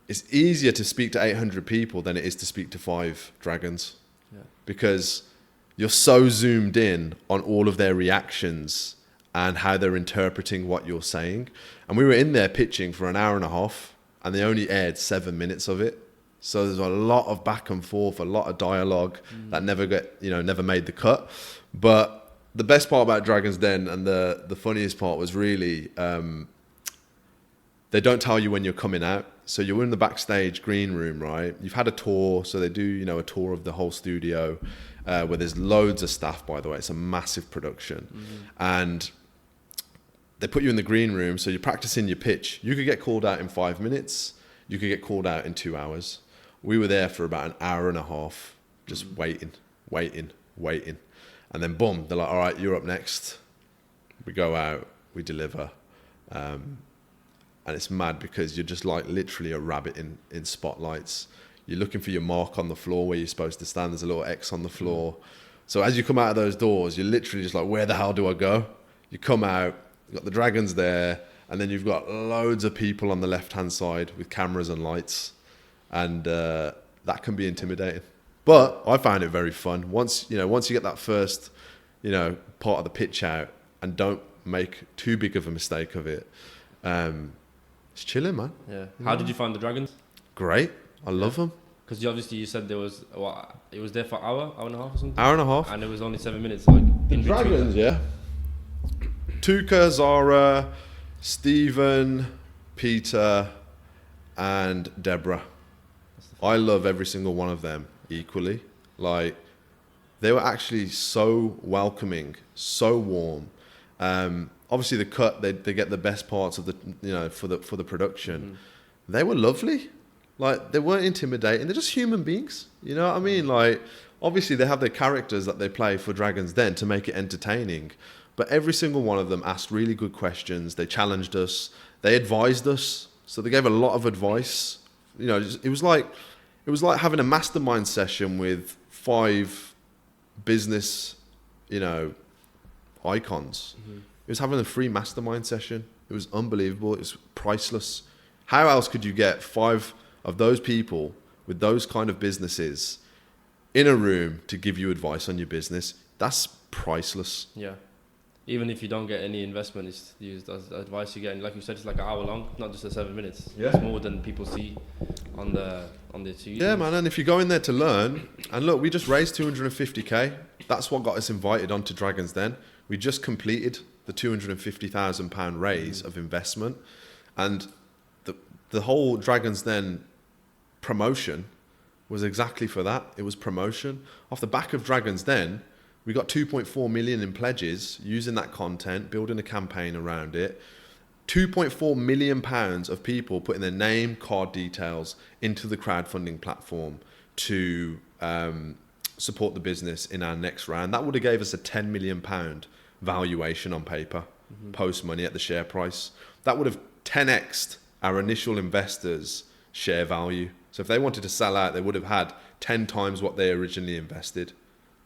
It's easier to speak to 800 people than it is to speak to 5 dragons. Because you're so zoomed in on all of their reactions and how they're interpreting what you're saying. And we were in there pitching for an hour and a half, and they only aired 7 minutes of it. So there's a lot of back and forth, a lot of dialogue that never made the cut. But the best part about Dragon's Den and the funniest part was really, they don't tell you when you're coming out. So you're in the backstage green room, right? You've had a tour. So they do, you know, a tour of the whole studio where there's loads of staff, by the way. It's a massive production. And they put you in the green room. So you're practicing your pitch. You could get called out in 5 minutes. You could get called out in 2 hours. We were there for about an hour and a half, just waiting. And then boom, they're like, all right, you're up next. We go out, we deliver. And it's mad because you're just like literally a rabbit in spotlights. You're looking for your mark on the floor where you're supposed to stand. There's a little X on the floor. So as you come out of those doors, you're literally just like, where the hell do I go? You come out, you've got the dragons there, and then you've got loads of people on the left-hand side with cameras and lights. And that can be intimidating. But I found it very fun. Once you get that first, part of the pitch out and don't make too big of a mistake of it, it's chilling, man. Yeah. How did you find the dragons? Great. I love them. Because you said there was, it was there for an hour and a half or something? Hour and a half. And it was only 7 minutes. Like the dragons, yeah. Tuka, Zara, Stephen, Peter, and Deborah. I love every single one of them equally. Like, they were actually so welcoming, so warm. Obviously, the cut, they get the best parts of the, for the production. They were lovely. Like, they weren't intimidating. They're just human beings. You know what I mean? Like, obviously they have their characters that they play for Dragons Den to make it entertaining. But every single one of them asked really good questions. They challenged us. They advised us. So they gave a lot of advice. You know, it was like having a mastermind session with 5 business, you know, icons. It was having a free mastermind session. It was unbelievable. It was priceless. How else could you get 5 of those people with those kind of businesses in a room to give you advice on your business? That's priceless. Yeah. Even if you don't get any investment, it's used as advice you get. And like you said, it's like an hour long, not just the 7 minutes. Yeah. It's more than people see on the TV. Yeah, man. And if you go in there to learn, and look, we just raised 250k. That's what got us invited onto Dragons Den. We just completed the £250,000 raise of investment, and the whole Dragons Den promotion was exactly for that. It was promotion. Off the back of Dragons Den, we got 2.4 million in pledges using that content, building a campaign around it. 2.4 million pounds of people putting their name, card details into the crowdfunding platform to support the business in our next round. That would have gave us a 10 million pound valuation on paper, post money at the share price. That would have 10x'd our initial investors' share value. So if they wanted to sell out, they would have had 10 times what they originally invested.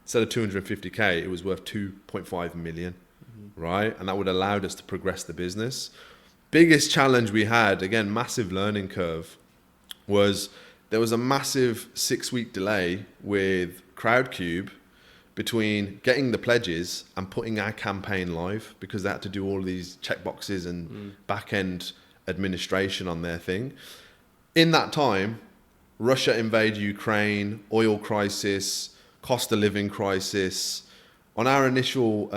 Instead of 250k, it was worth 2.5 million, right? And that would have allowed us to progress the business. Biggest challenge we had, again, massive learning curve, was there was a massive 6-week delay with Crowdcube between getting the pledges and putting our campaign live, because they had to do all of these checkboxes and back-end administration on their thing. In that time, Russia invade Ukraine, oil crisis, cost of living crisis. On our initial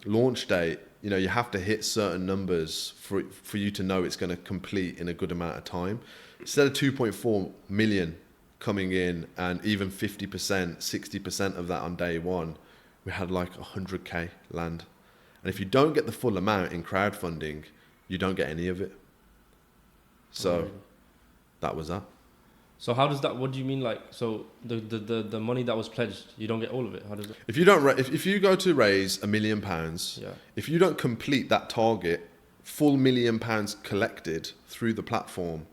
launch date, you know, you have to hit certain numbers for you to know it's going to complete in a good amount of time. Instead of 2.4 million coming in, and even 50%, 60% of that on day one, we had like 100k land. And if you don't get the full amount in crowdfunding, you don't get any of it. So that was that. So how does that? What do you mean? Like, so the money that was pledged, you don't get all of it. How does it? If you don't, if you go to raise £1 million, Yeah. if you don't complete that target, full £1 million collected through the platform,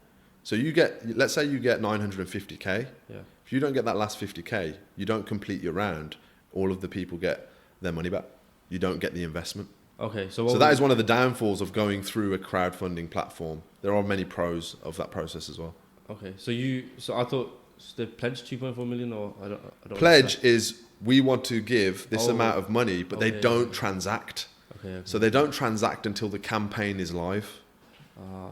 so you get, let's say you get 950k. Yeah. If you don't get that last 50k, you don't complete your round. All of the people get their money back. You don't get the investment. Okay. So that is one of the downfalls of going through a crowdfunding platform. There are many pros of that process as well. Okay, so I thought they pledged 2.4 million, or I don't Pledge is, we want to give this amount of money, but they don't transact. Okay. So they don't transact until the campaign is live.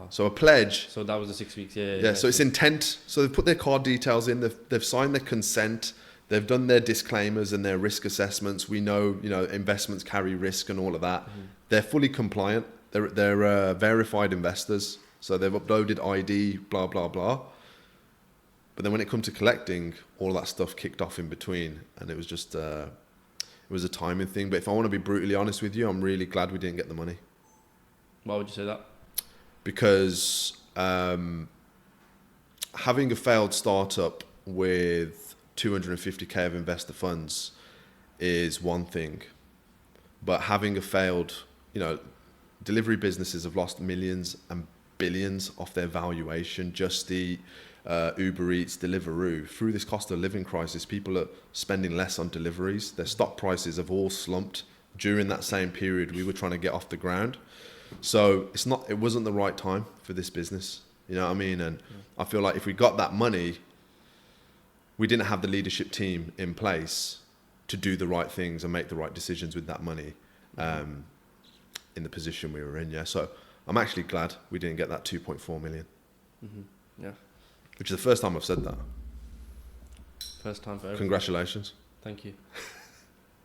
So a pledge. So that was the 6 weeks. Yeah. So it's intent. So they've put their card details in. They've signed their consent. They've done their disclaimers and their risk assessments. We know, investments carry risk and all of that. They're fully compliant. They're verified investors. So they've uploaded ID, blah, blah, blah. But then when it comes to collecting, all that stuff kicked off in between. And it was just, it was a timing thing. But if I want to be brutally honest with you, I'm really glad we didn't get the money. Why would you say that? Because having a failed startup with 250k of investor funds is one thing. But having a failed, delivery businesses have lost millions and billions off their valuation. Just Eat, Uber Eats, Deliveroo. Through this cost of living crisis, people are spending less on deliveries. Their stock prices have all slumped during that same period we were trying to get off the ground. So it wasn't the right time for this business. You know what I mean? And I feel like if we got that money, we didn't have the leadership team in place to do the right things and make the right decisions with that money in the position we were in. Yeah. So I'm actually glad we didn't get that 2.4 million. Yeah. Which is the first time I've said that. First time for everyone. Congratulations. Thank you.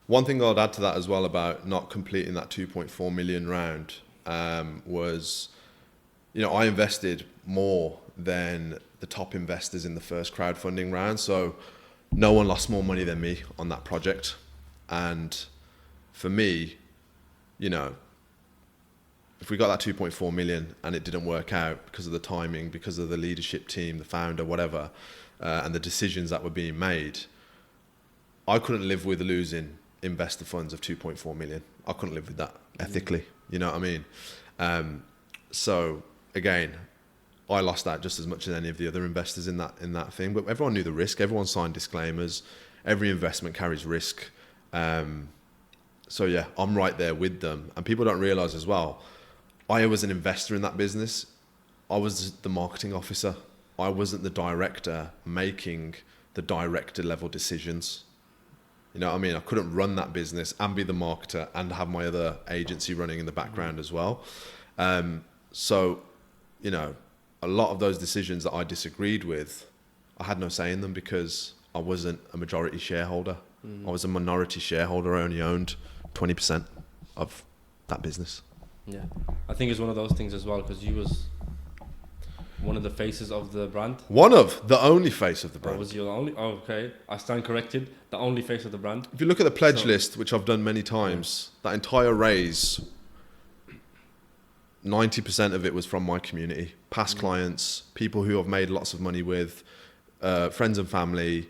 One thing I'd add to that as well about not completing that 2.4 million round was, I invested more than the top investors in the first crowdfunding round. So no one lost more money than me on that project. And for me, if we got that 2.4 million and it didn't work out because of the timing, because of the leadership team, the founder, whatever, and the decisions that were being made, I couldn't live with losing investor funds of 2.4 million. I couldn't live with that ethically. You know what I mean? So again, I lost that just as much as any of the other investors in that thing. But everyone knew the risk. Everyone signed disclaimers. Every investment carries risk. So yeah, I'm right there with them. And people don't realize as well, I was an investor in that business. I was the marketing officer. I wasn't the director making the director level decisions. You know what I mean? I couldn't run that business and be the marketer and have my other agency running in the background as well. So, you know, a lot of those decisions that I disagreed with, I had no say in them because I wasn't a majority shareholder. I was a minority shareholder. I only owned 20% of that business. Yeah, I think it's one of those things as well, because you was one of the faces of the brand. One of the only face of the brand. Or was you the only? Oh, okay, I stand corrected. The only face of the brand. If you look at the pledge list, which I've done many times, that entire raise, 90% of it was from my community, past clients, people who I've made lots of money with, friends and family.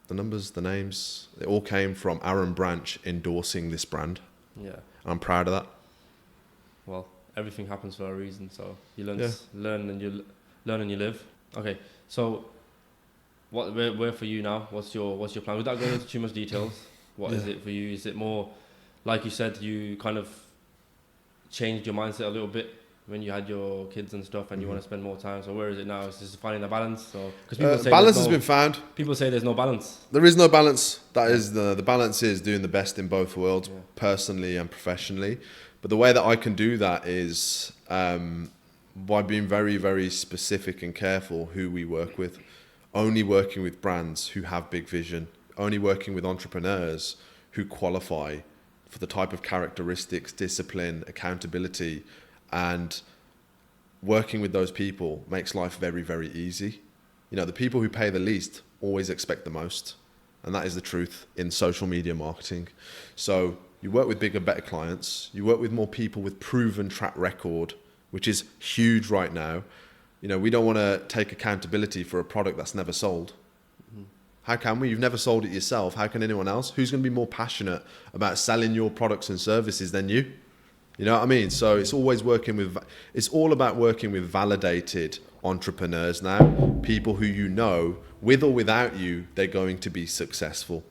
The numbers, the names, it all came from Aaron Branch endorsing this brand. Yeah. I'm proud of that. Well, everything happens for a reason, so you learn and you live. Okay, so where for you now? What's your plan? Without going into too much details, what is it for you? Is it more, like you said, you kind of changed your mindset a little bit when you had your kids and stuff, and you want to spend more time? So where is it now? Is this finding the balance? So because people say balance has been found. People say there's no balance. There is no balance. That is the balance is doing the best in both worlds, personally and professionally. But the way that I can do that is by being very, very specific and careful who we work with. Only working with brands who have big vision. Only working with entrepreneurs who qualify for the type of characteristics, discipline, accountability, and working with those people makes life very, very easy. You know, the people who pay the least always expect the most. And that is the truth in social media marketing. So you work with bigger, better clients. You work with more people with proven track record, which is huge right now. You know, we don't want to take accountability for a product that's never sold. How can we? You've never sold it yourself. How can anyone else? Who's going to be more passionate about selling your products and services than you? You know what I mean? So it's all about working with validated entrepreneurs now, people who you know, with or without you, they're going to be successful.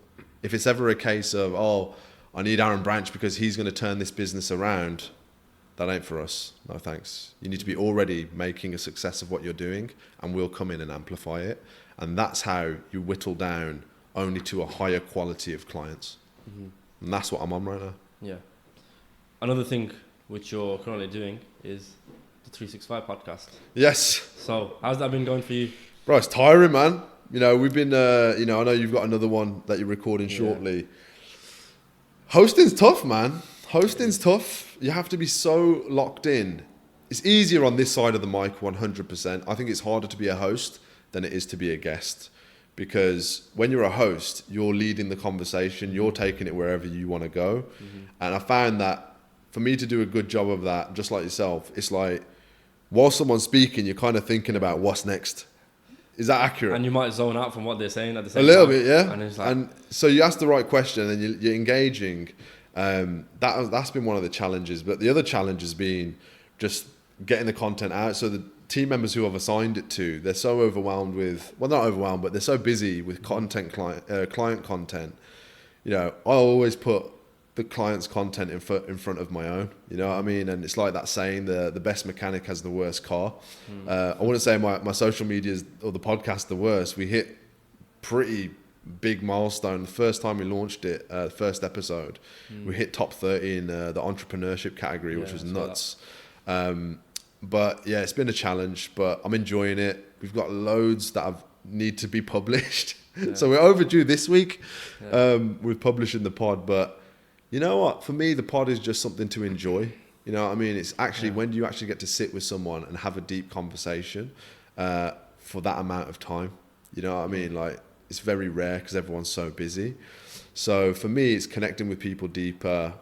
If it's ever a case of, oh, I need Aaron Branch because he's going to turn this business around, that ain't for us. No thanks. You need to be already making a success of what you're doing, and we'll come in and amplify it. And that's how you whittle down only to a higher quality of clients. And that's what I'm on right now. Yeah. Another thing which you're currently doing is the 365 podcast. Yes. So how's that been going for you? Bro, it's tiring, man. You know, we've been, I know you've got another one that you're recording shortly. Hosting's tough, man. Hosting's tough. You have to be so locked in. It's easier on this side of the mic, 100%. I think it's harder to be a host than it is to be a guest. Because when you're a host, you're leading the conversation. You're taking it wherever you want to go. And I found that for me to do a good job of that, just like yourself, it's like, while someone's speaking, you're kind of thinking about what's next. Is that accurate? And you might zone out from what they're saying at the same time. A little bit, yeah. And, it's like, and so you ask the right question and you're engaging. That's been one of the challenges. But the other challenge has been just getting the content out. So the team members who I've assigned it to, they're so overwhelmed with, well, not overwhelmed, but they're so busy with client content. You know, I always put the client's content in front of my own, you know what I mean? And it's like that saying, the best mechanic has the worst car. I wouldn't say my social medias or the podcast the worst. We hit pretty big milestone. The first time we launched it, first episode, we hit top 30 in the entrepreneurship category, which was nuts. But yeah, it's been a challenge, but I'm enjoying it. We've got loads that need to be published. So we're overdue this week with publishing the pod. But you know what? For me, the pod is just something to enjoy. You know what I mean? It's actually when you actually get to sit with someone and have a deep conversation for that amount of time. You know what I mean? Like, it's very rare because everyone's so busy. So for me, it's connecting with people deeper.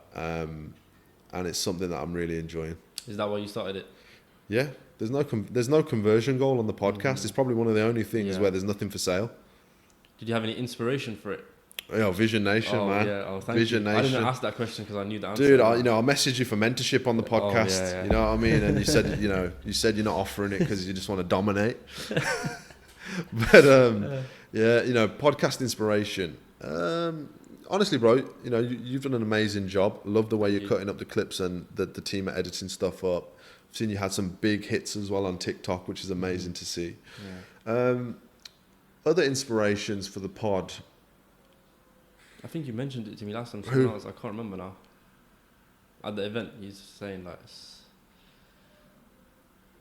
and it's something that I'm really enjoying. Is that why you started it? Yeah, there's no conversion goal on the podcast. It's probably one of the only things where there's nothing for sale. Did you have any inspiration for it? Yeah, Visionation, man. Yeah, thank Visionation. you. I didn't ask that question because I knew the answer. Dude, I messaged you for mentorship on the podcast. You know what I mean? And you said you're not offering it because you just want to dominate. But podcast inspiration. Honestly, bro, you've done an amazing job. Love the way you're cutting up the clips and the team are editing stuff up. I've seen you had some big hits as well on TikTok, which is amazing to see. Yeah. Other inspirations for the pod. I think you mentioned it to me last time. I can't remember now. At the event, you saying like.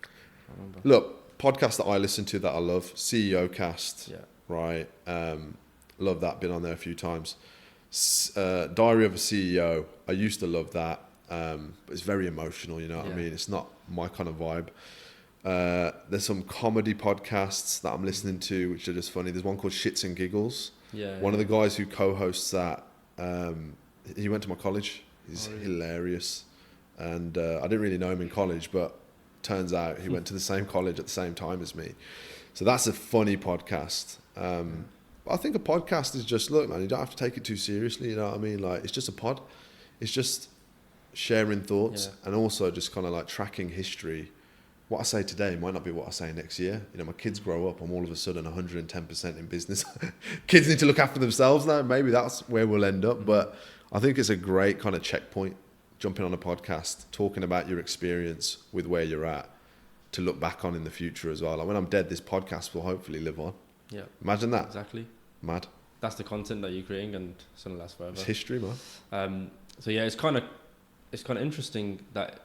I remember. Look, podcasts that I listen to that I love, CEO Cast. Yeah. Right. Love that. Been on there a few times. Diary of a CEO. I used to love that. But it's very emotional. You know what I mean? It's not my kind of vibe. There's some comedy podcasts that I'm listening to, which are just funny. There's one called Shits and Giggles. One of the guys who co-hosts that, he went to my college. He's hilarious. And I didn't really know him in college, but turns out he went to the same college at the same time as me. So that's a funny podcast. I think a podcast is just, look, man, you don't have to take it too seriously. You know what I mean? Like, it's just a pod. It's just sharing thoughts and also just kind of like tracking history. What I say today might not be what I say next year. My kids grow up, I'm all of a sudden 110% in business. Kids need to look after themselves now. Maybe that's where we'll end up. But I think it's a great kind of checkpoint, jumping on a podcast, talking about your experience with where you're at to look back on in the future as well. Like when I'm dead, this podcast will hopefully live on. Yeah. Imagine that. Exactly. Mad. That's the content that you're creating and it's going to last forever. It's history, man. So yeah, it's kind of interesting that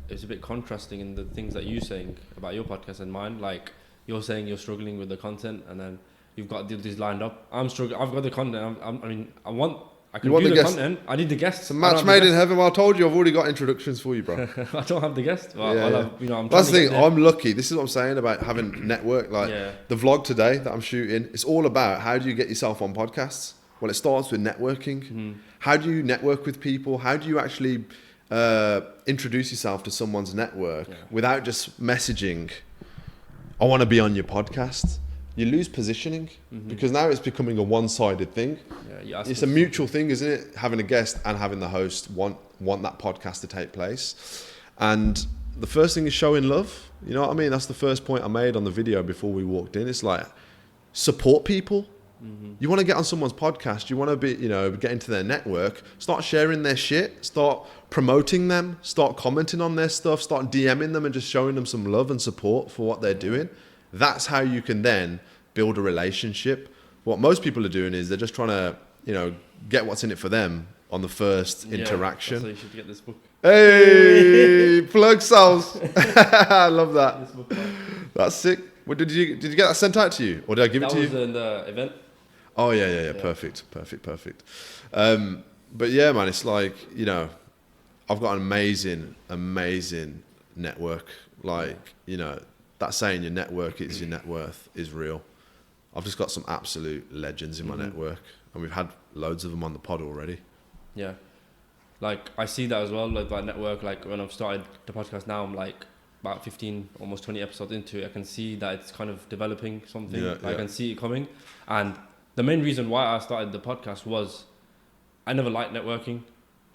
it's a bit contrasting in the things that you're saying about your podcast and mine. Like you're saying you're struggling with the content, and then you've got these lined up. I'm struggling. I've got the content. I can do the content. I need the guests. It's a match made in heaven. Well, I told you, I've already got introductions for you, bro. I don't have the guest. Well, I'm that's the thing. I'm lucky. This is what I'm saying about having network. Like the vlog today that I'm shooting, it's all about how do you get yourself on podcasts. Well, it starts with networking. How do you network with people? How do you actually introduce yourself to someone's network without just messaging, I want to be on your podcast? You lose positioning because now it's becoming a one-sided thing. It's a mutual thing, isn't it? Having a guest and having the host want that podcast to take place. And the first thing is showing love. You know what I mean? That's the first point I made on the video before we walked in. It's like, support people. You want to get on someone's podcast, you want to be, get into their network, start sharing their shit, start promoting them, start commenting on their stuff, start DMing them and just showing them some love and support for what they're doing. That's how you can then build a relationship. What most people are doing is they're just trying to, get what's in it for them on the first interaction. So you should get this book. Hey, plug sales. I love that. This book, that's sick. What, did you get that sent out to you, or did I give it to you? That was in the event. Oh yeah. Perfect. But yeah, man, it's like, I've got an amazing network. Like, that saying your network is your net worth is real. I've just got some absolute legends in my network, and we've had loads of them on the pod already. Yeah. Like, I see that as well, like that network. Like, when I've started the podcast now, I'm like about 15, almost 20 episodes into it. I can see that it's kind of developing something. I can see it coming. And the main reason why I started the podcast was I never liked networking.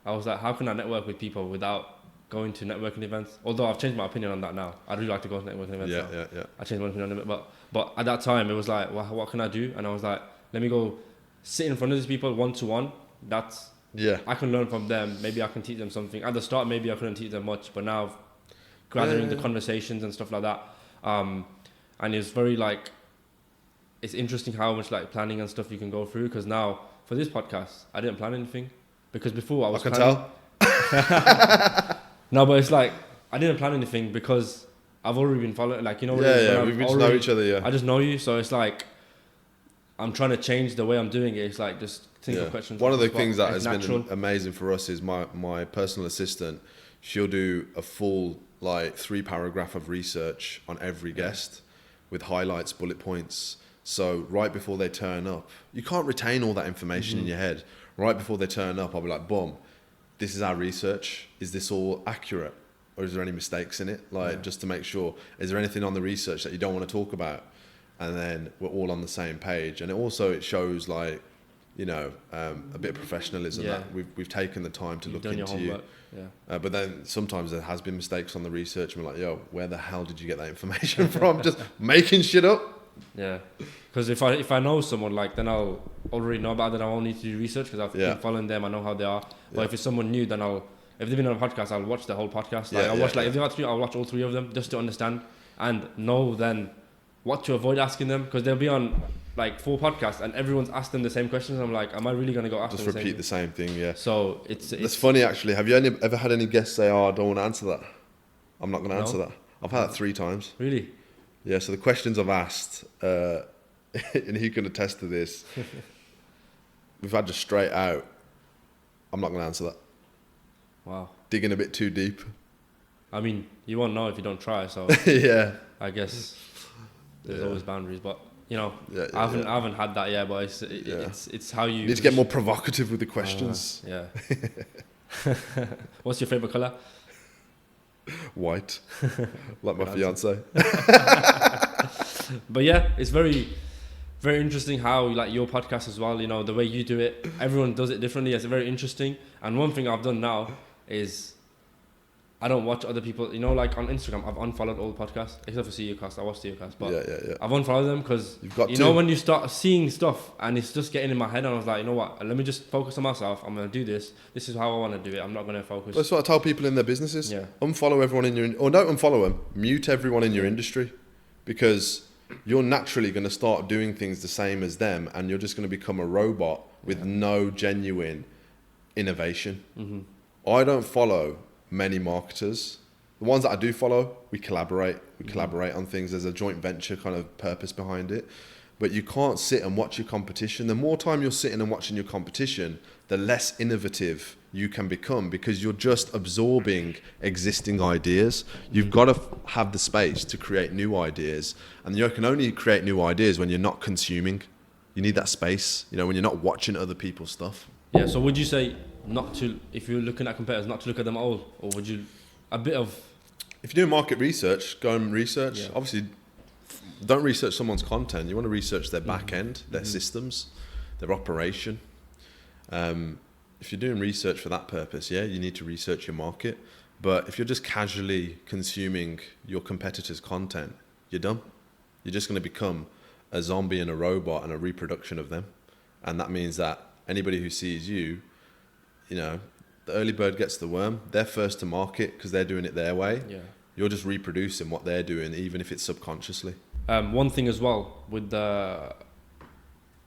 I was like, how can I network with people without going to networking events? Although I've changed my opinion on that now. I really like to go to networking events now. I changed my opinion on it. But at that time, it was like, well, what can I do? And I was like, let me go sit in front of these people one-to-one. I can learn from them. Maybe I can teach them something. At the start, maybe I couldn't teach them much, but now gathering the conversations and stuff like that. And it's very like, it's interesting how much like planning and stuff you can go through, because now for this podcast, I didn't plan anything, because before I was I can tell. No, but it's like, I didn't plan anything because I've already been following, like, we just know each other, I just know you, so it's like, I'm trying to change the way I'm doing it. It's like, just think of questions. One of the things that has been amazing for us is my personal assistant, she'll do a full, like, 3-paragraph of research on every guest with highlights, bullet points. So right before they turn up, you can't retain all that information in your head. Right before they turn up, I'll be like, boom, this is our research. Is this all accurate? Or is there any mistakes in it? Like, just to make sure, is there anything on the research that you don't want to talk about? And then we're all on the same page. And it shows like, you know, a bit of professionalism that we've taken the time to look into you. Yeah. But then sometimes there has been mistakes on the research, and we're like, yo, where the hell did you get that information from? Just making shit up. Yeah. Because if I know someone, like, then I'll already know about it. I won't need to do research because I've been following them. I know how they are. But if it's someone new, then if they've been on a podcast, I'll watch the whole podcast. Like, I'll watch if they've got 3, I'll watch all 3 of them just to understand and know then what to avoid asking them, because they'll be on like 4 podcasts and everyone's asked them the same questions. I'm like, am I really going to go ask them the same repeat the same thing? Yeah. So it's funny actually. Have you ever had any guests say, "Oh, I don't want to answer that. I'm not going to answer that"? I've had that 3 times. Really? Yeah. So the questions I've asked, and he can attest to this. We've had just straight out, I'm not going to answer that. Wow. Digging a bit too deep. I mean, you won't know if you don't try. So yeah. I guess there's always boundaries, but you know, I haven't had that yet. But it's how you need to get more provocative with the questions. Yeah. What's your favorite color? White, like my fiance. But yeah, it's very, very interesting how, like, your podcast as well. You know, the way you do it, everyone does it differently. It's very interesting. And one thing I've done now is I don't watch other people. You know, like on Instagram, I've unfollowed all podcasts except for CEOcast. I watch CEOcast, but I've unfollowed them because you know when you start seeing stuff and it's just getting in my head, and I was like, you know what? Let me just focus on myself. I'm gonna do this. This is how I want to do it. I'm not gonna focus. That's what I tell people in their businesses. Yeah. Unfollow everyone in your, or don't unfollow them. Mute everyone in your industry, because you're naturally going to start doing things the same as them, and you're just going to become a robot with no genuine innovation. Mm-hmm. I don't follow many marketers. The ones that I do follow, we collaborate. We collaborate on things. There's a joint venture kind of purpose behind it. But you can't sit and watch your competition. The more time you're sitting and watching your competition, the less innovative you can become, because you're just absorbing existing ideas. You've got to have the space to create new ideas. And you can only create new ideas when you're not consuming. You need that space, you know, when you're not watching other people's stuff. Yeah, so would you say not to, if you're looking at competitors, not to look at them all? Or would you, a bit of... If you're doing market research, go and research. Yeah. Obviously, don't research someone's content. You want to research their back end, their systems, their operation. If you're doing research for that purpose, you need to research your market. But if you're just casually consuming your competitors' content, you're done. You're just going to become a zombie and a robot and a reproduction of them. And that means that anybody who sees you, you know, the early bird gets the worm. They're first to market because they're doing it their way. Yeah. You're just reproducing what they're doing, even if it's subconsciously. One thing as well with the,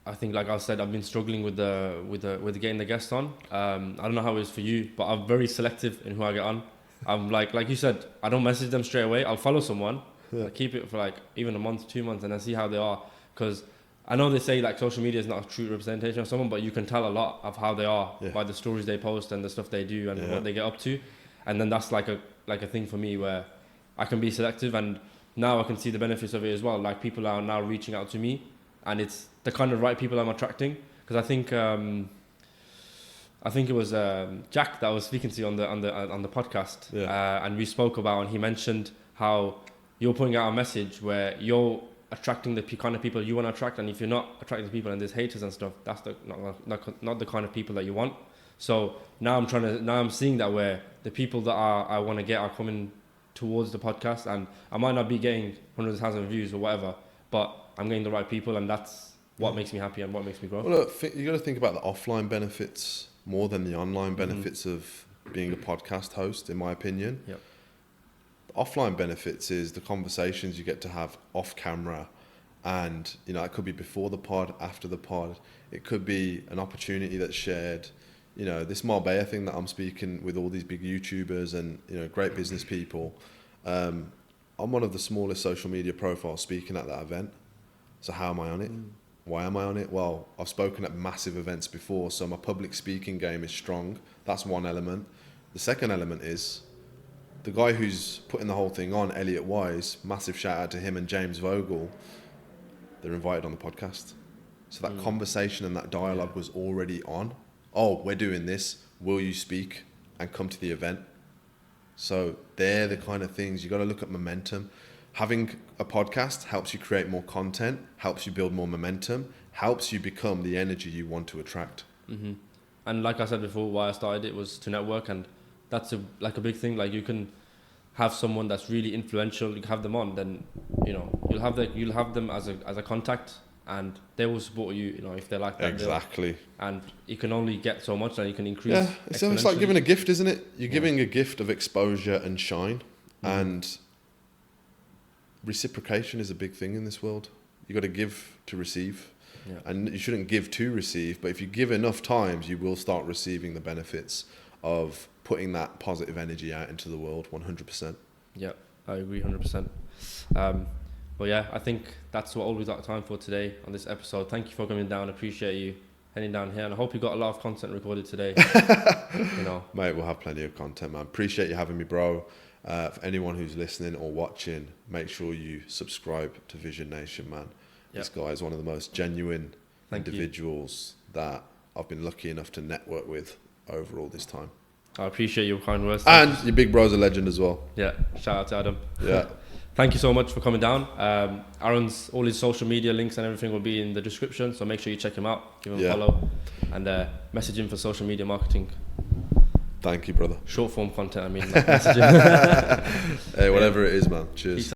I think, like I said, I've been struggling with getting the guests on. I don't know how it is for you, but I'm very selective in who I get on. I'm like you said, I don't message them straight away. I'll follow someone, keep it for like even a month, 2 months, and then see how they are. Because I know they say like social media is not a true representation of someone, but you can tell a lot of how they are by the stories they post and the stuff they do and what they get up to. And then that's like a thing for me where I can be selective, and now I can see the benefits of it as well. Like, people are now reaching out to me, and it's the kind of right people I'm attracting. Because I think it was Jack that I was speaking to on the podcast, and we spoke about, and he mentioned how you're putting out a message where you're attracting the kind of people you want to attract, and if you're not attracting the people and there's haters and stuff, that's not the kind of people that you want. So now I'm seeing that where the people that I want to get are coming towards the podcast, and I might not be getting hundreds of thousands of views or whatever, but I'm getting the right people, and that's what makes me happy and what makes me grow. Well, look, you got to think about the offline benefits more than the online benefits of being a podcast host, in my opinion. Yep. The offline benefits is the conversations you get to have off camera, and you know, it could be before the pod, after the pod. It could be an opportunity that's shared. You know, this Marbella thing that I'm speaking with all these big YouTubers and, you know, great business people. I'm one of the smallest social media profiles speaking at that event. So how am I on it? Why am I on it? Well, I've spoken at massive events before, so my public speaking game is strong. That's one element. The second element is the guy who's putting the whole thing on, Elliot Wise, massive shout out to him, and James Vogel. They're invited on the podcast. So that conversation and that dialogue was already on. Oh, we're doing this. Will you speak? and come to the event. So they're the kind of things you got to look at. Momentum. Having a podcast helps you create more content, helps you build more momentum, helps you become the energy you want to attract. Mm-hmm. And like I said before, why I started it was to network, and that's a big thing. Like, you can have someone that's really influential, you have them on, then you'll have them as a contact, and they will support you, if they like that. Exactly. And you can only get so much, and you can increase. Yeah, it's almost like giving a gift, isn't it? You're giving a gift of exposure and shine, and reciprocation is a big thing in this world. You got to give to receive. Yeah. And you shouldn't give to receive, but if you give enough times, you will start receiving the benefits of putting that positive energy out into the world. 100%. Yeah, I agree 100%. Well, yeah, I think that's all we've got time for today on this episode. Thank you for coming down. Appreciate you heading down here, and I hope you got a lot of content recorded today. Mate, we'll have plenty of content, man. Appreciate you having me, bro. For anyone who's listening or watching, make sure you subscribe to Visionation, man. This guy is one of the most genuine individuals that I've been lucky enough to network with over all this time. I appreciate your kind words. And your big bro's a legend as well. Yeah, shout out to Adam. Yeah. Thank you so much for coming down. Aaron's, all his social media links and everything will be in the description, so make sure you check him out, give him a follow, and message him for social media marketing. Thank you, brother. Short form content, not messaging. Hey, whatever it is, man. Cheers. Peace.